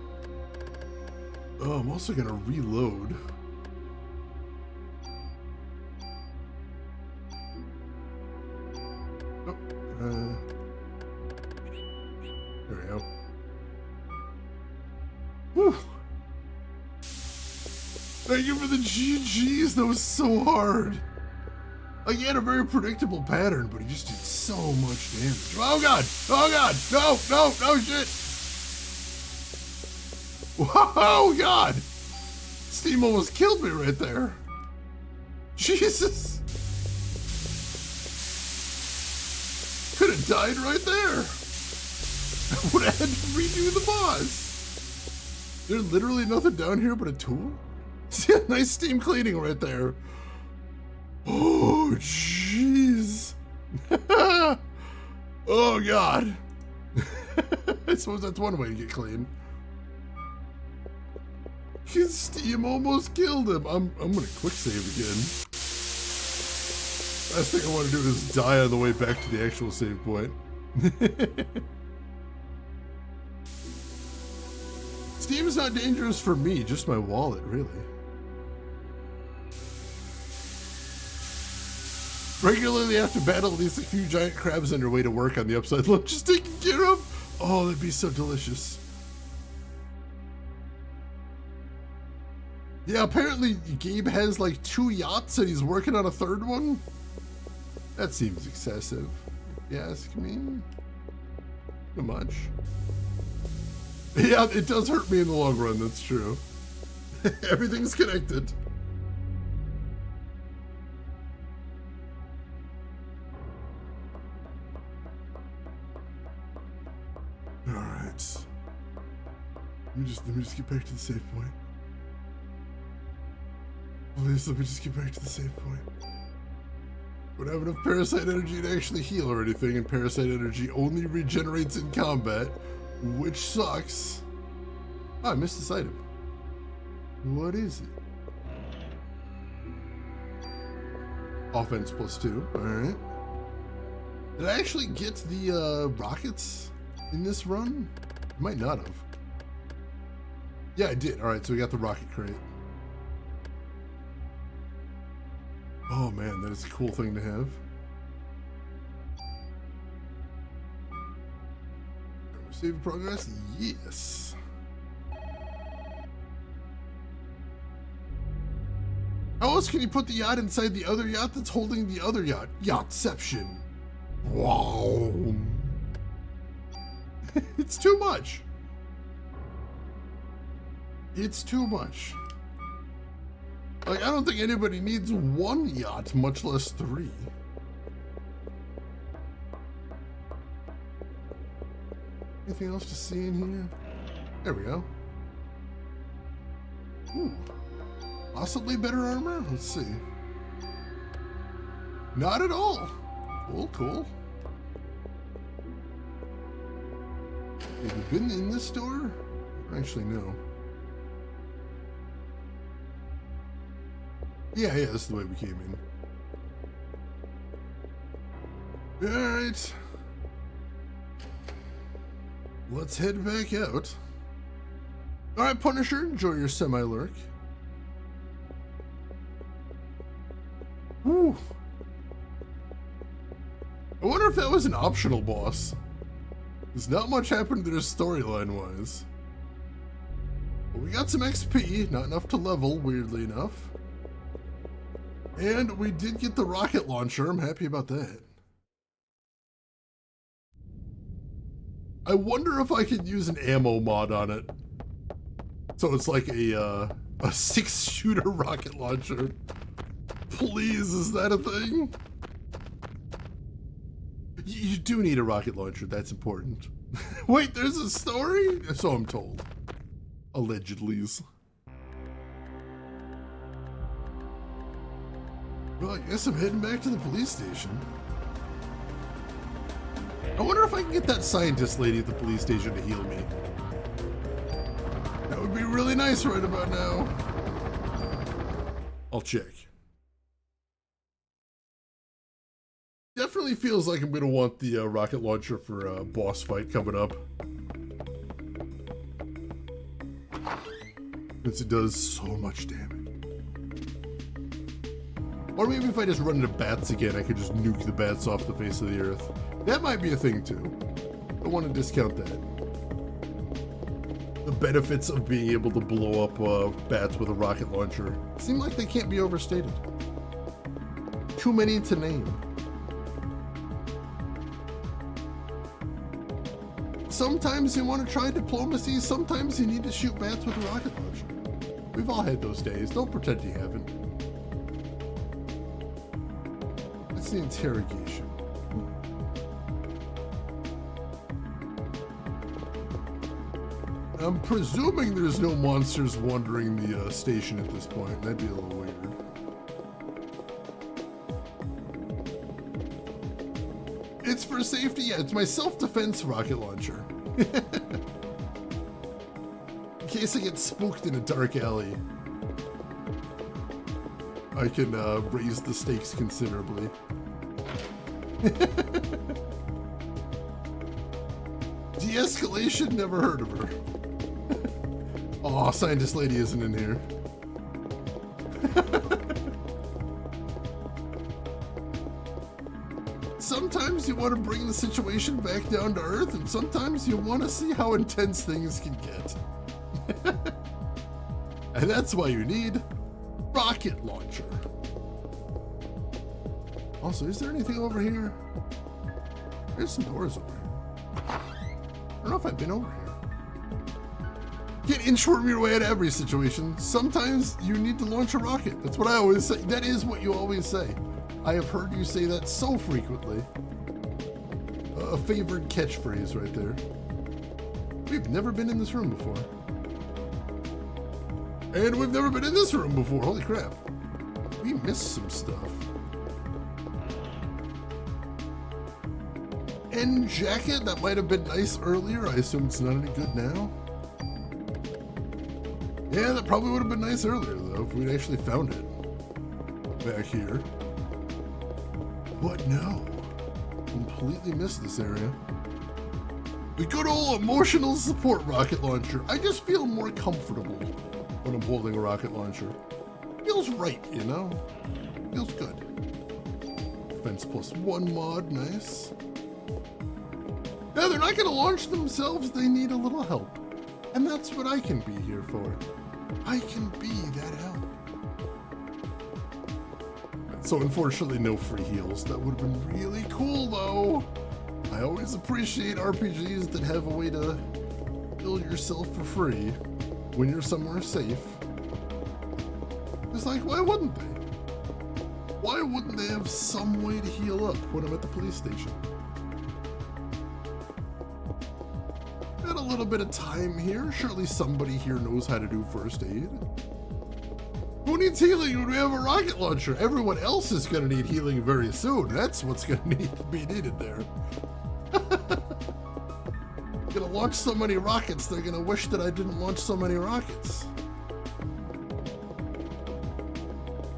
Oh, I'm also gonna reload. Oh, there we go. Whew. Thank you for the GGs, that was so hard. Like, he had a very predictable pattern, but he just did so much damage. Oh god! Oh god! No! No! No shit! Oh god! Steam almost killed me right there. Jesus! Could have died right there. I would have had to redo the boss. There's literally nothing down here but a tool? See, nice steam cleaning right there. Oh, jeez. Oh, God. I suppose that's one way to get clean. His steam almost killed him. I'm gonna quick save again. Last thing I want to do is die on the way back to the actual save point. Steam is not dangerous for me, just my wallet, really. Regularly have to battle at least a few giant crabs on your way to work on the upside look, just taking care of. Oh, that'd be so delicious. Yeah, apparently Gabe has like 2 yachts and he's working on a 3rd one. That seems excessive, if you ask me. Too much. Yeah, it does hurt me in the long run, that's true. Everything's connected. Alright. Let me just get back to the save point. Please let me just get back to the save point. Don't have enough parasite energy to actually heal or anything, and parasite energy only regenerates in combat, which sucks. Oh, I missed this item. What is it? Offense +2, alright. Did I actually get the rockets in this run? I might not have. Yeah, I did. Alright, so we got the rocket crate. Oh man, that is a cool thing to have. Save progress? Yes. How else can you put the yacht inside the other yacht that's holding the other yacht? Yachtception. Wow. It's too much. It's too much. Like, I don't think anybody needs 1 yacht, much less 3. I think anything else to see in here? There we go. Ooh. Possibly better armor? Let's see. Not at all. Cool, cool. Have you been in this door? Actually, no. Yeah, this is the way we came in. Alright. Let's head back out. Alright, Punisher, enjoy your semi-lurk. Woo. I wonder if that was an optional boss. There's not much happened there storyline-wise. But we got some XP, not enough to level, weirdly enough. And we did get the rocket launcher, I'm happy about that. I wonder if I could use an ammo mod on it. So it's like a 6-shooter rocket launcher. Please, is that a thing? You do need a rocket launcher, that's important. Wait, there's a story? So I'm told. Allegedly. Well, I guess I'm heading back to the police station. I wonder if I can get that scientist lady at the police station to heal me. That would be really nice right about now. I'll check. Definitely feels like I'm gonna want the rocket launcher for a boss fight coming up. Since it does so much damage. Or maybe if I just run into bats again, I could just nuke the bats off the face of the earth. That might be a thing too. Don't want to discount that. The benefits of being able to blow up bats with a rocket launcher seem like they can't be overstated. Too many to name. Sometimes you want to try diplomacy, sometimes you need to shoot bats with a rocket launcher. We've all had those days, don't pretend you haven't. That's the interrogation. I'm presuming there's no monsters wandering the station at this point. That'd be a little weird. It's for safety, yeah, it's my self-defense rocket launcher. In case I get spooked in a dark alley, I can raise the stakes considerably. De-escalation, never heard of her. Aw, scientist lady isn't in here. Sometimes you want to bring the situation back down to earth, and sometimes you want to see how intense things can get. And that's why you need rocket launcher. Also, is there anything over here? There's some doors over here. I don't know if I've been over here. Can't inchworm your way out of every situation. Sometimes you need to launch a rocket. That's what I always say. That is what you always say. I have heard you say that so frequently. A favored catchphrase right there. We've never been in this room before. And we've never been in this room before. Holy crap. We missed some stuff. End jacket, that might have been nice earlier. I assume it's not any good now. Yeah, that probably would have been nice earlier though, if we'd actually found it. Back here. But no. Completely missed this area. The good old emotional support rocket launcher. I just feel more comfortable when I'm holding a rocket launcher. Feels right, you know? Feels good. Defense +1 mod, nice. Yeah, they're not gonna launch themselves, they need a little help. And that's what I can be here for. I can be that help. So unfortunately no free heals. That would have been really cool though. I always appreciate RPGs that have a way to heal yourself for free when you're somewhere safe. It's like, why wouldn't they? Why wouldn't they have some way to heal up when I'm at the police station? a little bit of time here. Surely somebody here knows how to do first aid. Who needs healing when we have a rocket launcher? Everyone else is going to need healing very soon. That's what's going to be needed there. Gonna launch so many rockets, they're gonna wish that I didn't launch so many rockets.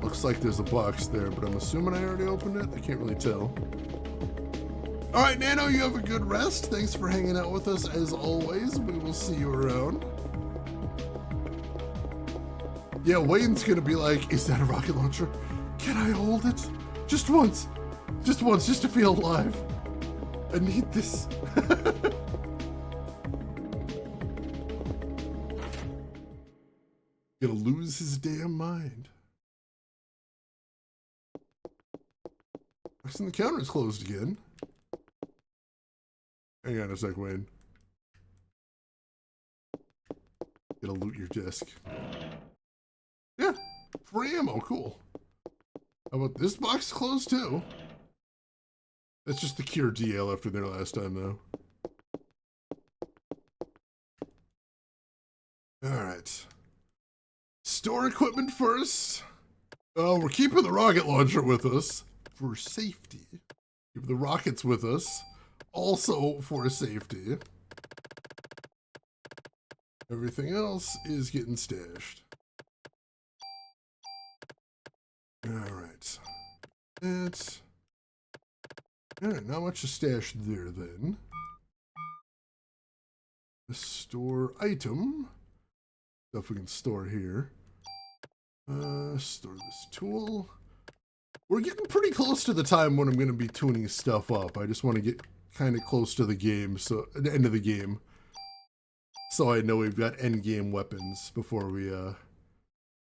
Looks like there's a box there, but I'm assuming I already opened it. I can't really tell. All right, Nano, you have a good rest. Thanks for hanging out with us as always. We will see you around. Yeah, Wayne's gonna be like, is that a rocket launcher? Can I hold it? Just once, just to feel alive. I need this. Gonna lose his damn mind. Looks like the counter is closed again. Hang on a sec, Wayne. Gonna loot your desk. Yeah, free ammo, cool. How about this box closed too? That's just the Cure DL after their last time though. Alright. Store equipment first. Oh, we're keeping the rocket launcher with us for safety. Keep the rockets with us also for safety. Everything else is getting stashed. Alright. Alright, not much to stash there then. The store item. Stuff we can store here. Store this tool. We're getting pretty close to the time when I'm going to be tuning stuff up. I just want to get kind of close to the game, so at the end of the game. So I know we've got end game weapons before we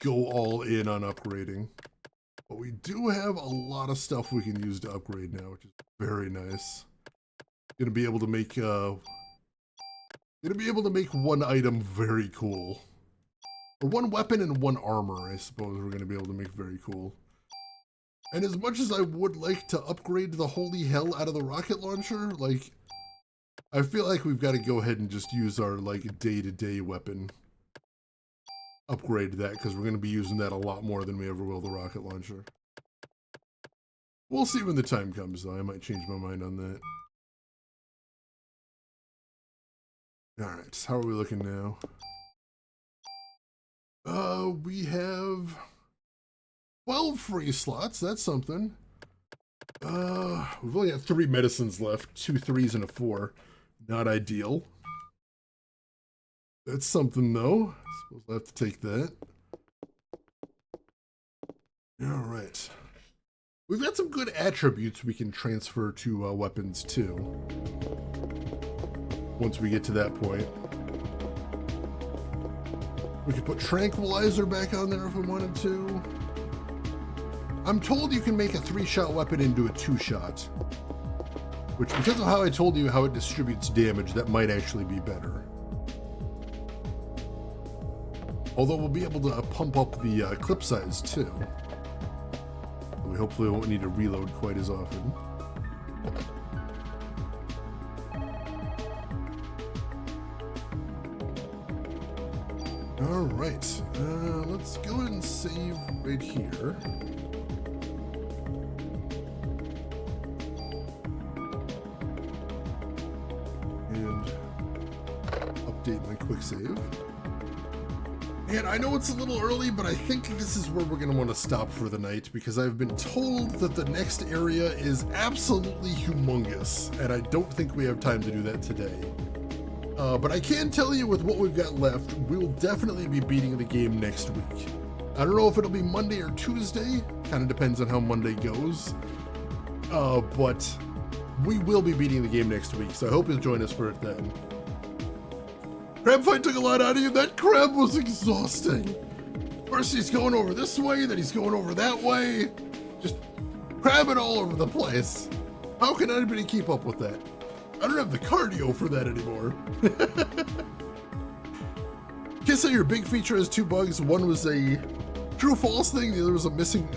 go all in on upgrading. But we do have a lot of stuff we can use to upgrade now, which is very nice. Gonna be able to make one item very cool. Or one weapon and one armor, I suppose we're gonna be able to make very cool. And as much as I would like to upgrade the holy hell out of the rocket launcher, like, I feel like we've got to go ahead and just use our, like, day-to-day weapon. Upgrade that, because we're going to be using that a lot more than we ever will the rocket launcher. We'll see when the time comes, though. I might change my mind on that. Alright, how are we looking now? We have 12 free slots. That's something. We've only got 3 medicines left. 2 3s and a 4. Not ideal. That's something, though. I suppose I'll have to take that. Alright. We've got some good attributes we can transfer to weapons, too. Once we get to that point. We could put Tranquilizer back on there if we wanted to. I'm told you can make a 3-shot weapon into a 2-shot. Which, because of how I told you how it distributes damage, that might actually be better. Although we'll be able to pump up the clip size too. We hopefully won't need to reload quite as often. Alright, let's go ahead and save right here. And update my quick save. And I know it's a little early, but I think this is where we're going to want to stop for the night, because I've been told that the next area is absolutely humongous, and I don't think we have time to do that today. But I can tell you with what we've got left, we will definitely be beating the game next week. I don't know if it'll be Monday or Tuesday, kind of depends on how Monday goes, but we will be beating the game next week, so I hope you'll join us for it then. Crab fight took a lot out of you. That crab was exhausting. First he's going over this way, then he's going over that way. Just crabbing all over the place. How can anybody keep up with that? I don't have the cardio for that anymore. Can't say your big feature has 2 bugs. One was a true-false thing, the other was a missing...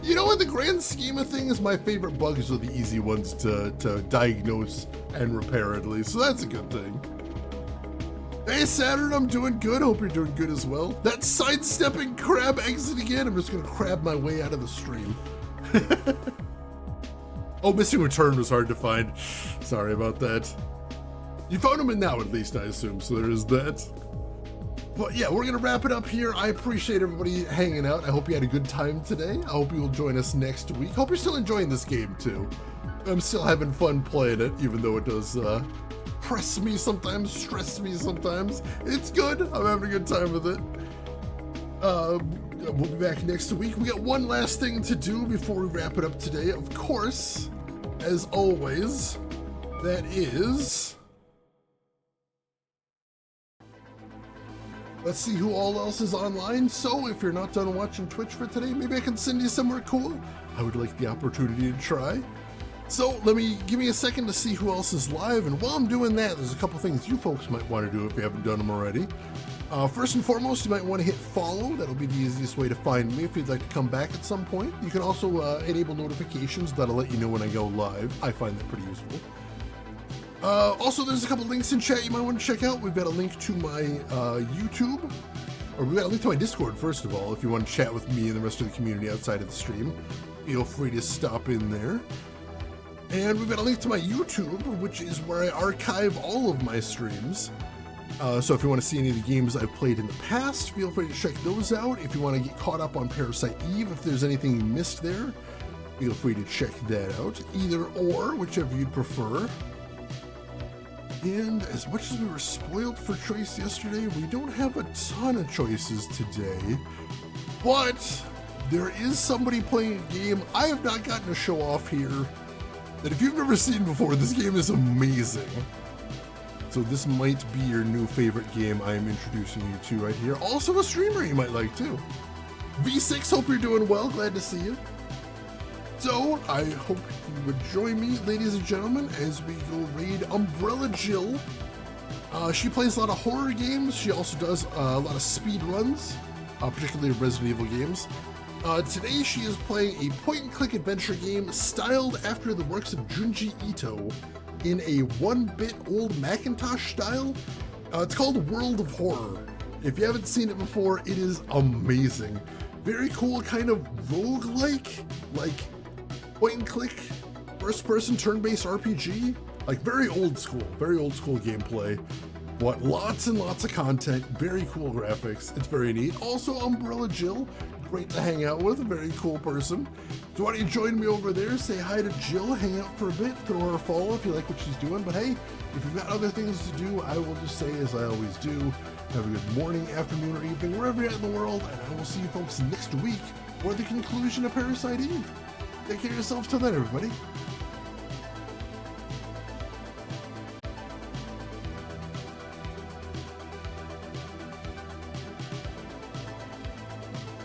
You know, in the grand scheme of things, my favorite bugs are the easy ones to diagnose and repair at least, so that's a good thing. Hey Saturn, I'm doing good. Hope you're doing good as well. That sidestepping crab exit again. I'm just gonna crab my way out of the stream. Oh, missing return was hard to find. Sorry about that. You found him in now, at least, I assume, so there is that. But yeah, we're gonna wrap it up here. I appreciate everybody hanging out. I hope you had a good time today. I hope you will join us next week. Hope you're still enjoying this game too. I'm still having fun playing it, even though it does press me sometimes, stress me sometimes. It's good. I'm having a good time with it. We'll be back next week. We got one last thing to do before we wrap it up today. Of course, as always, that is... let's see who all else is online. So if you're not done watching Twitch for today, maybe I can send you somewhere cool. I would like the opportunity to try. So give me a second to see who else is live. And while I'm doing that, there's a couple things you folks might want to do if you haven't done them already. First and foremost, you might want to hit follow. That'll be the easiest way to find me if you'd like to come back at some point. You can also enable notifications. That'll let you know when I go live. I find that pretty useful. Also, there's a couple links in chat you might want to check out. We've got a link to my YouTube, or we've got a link to my Discord, first of all. If you want to chat with me and the rest of the community outside of the stream, feel free to stop in there. And we've got a link to my YouTube, which is where I archive all of my streams. So if you want to see any of the games I've played in the past, feel free to check those out. If you want to get caught up on Parasite Eve, if there's anything you missed there, feel free to check that out. Either or, whichever you'd prefer. And as much as we were spoiled for choice yesterday, we don't have a ton of choices today. But there is somebody playing a game I have not gotten to show off here that if you've never seen before, this game is amazing. So this might be your new favorite game I am introducing you to right here. Also a streamer you might like too. V6, hope you're doing well, glad to see you. So I hope you would join me, ladies and gentlemen, as we go raid Umbrella Jill. She plays a lot of horror games. She also does a lot of speed runs, particularly Resident Evil games. Today she is playing a point-and-click adventure game styled after the works of Junji Ito in a 1-bit old Macintosh style. It's called World of Horror. If you haven't seen it before, it is amazing. Very cool, kind of roguelike, like point-and-click, first-person turn-based RPG. Like very old school gameplay. But lots and lots of content, very cool graphics. It's very neat. Also, Umbrella Jill, great to hang out with, a very cool person. So why don't you join me over there, say hi to Jill, hang out for a bit, throw her a follow if you like what she's doing. But hey, if you've got other things to do, I will just say, as I always do, have a good morning, afternoon, or evening, wherever you're at in the world, and I will see you folks next week for the conclusion of Parasite Eve. Take care of yourselves till then, everybody.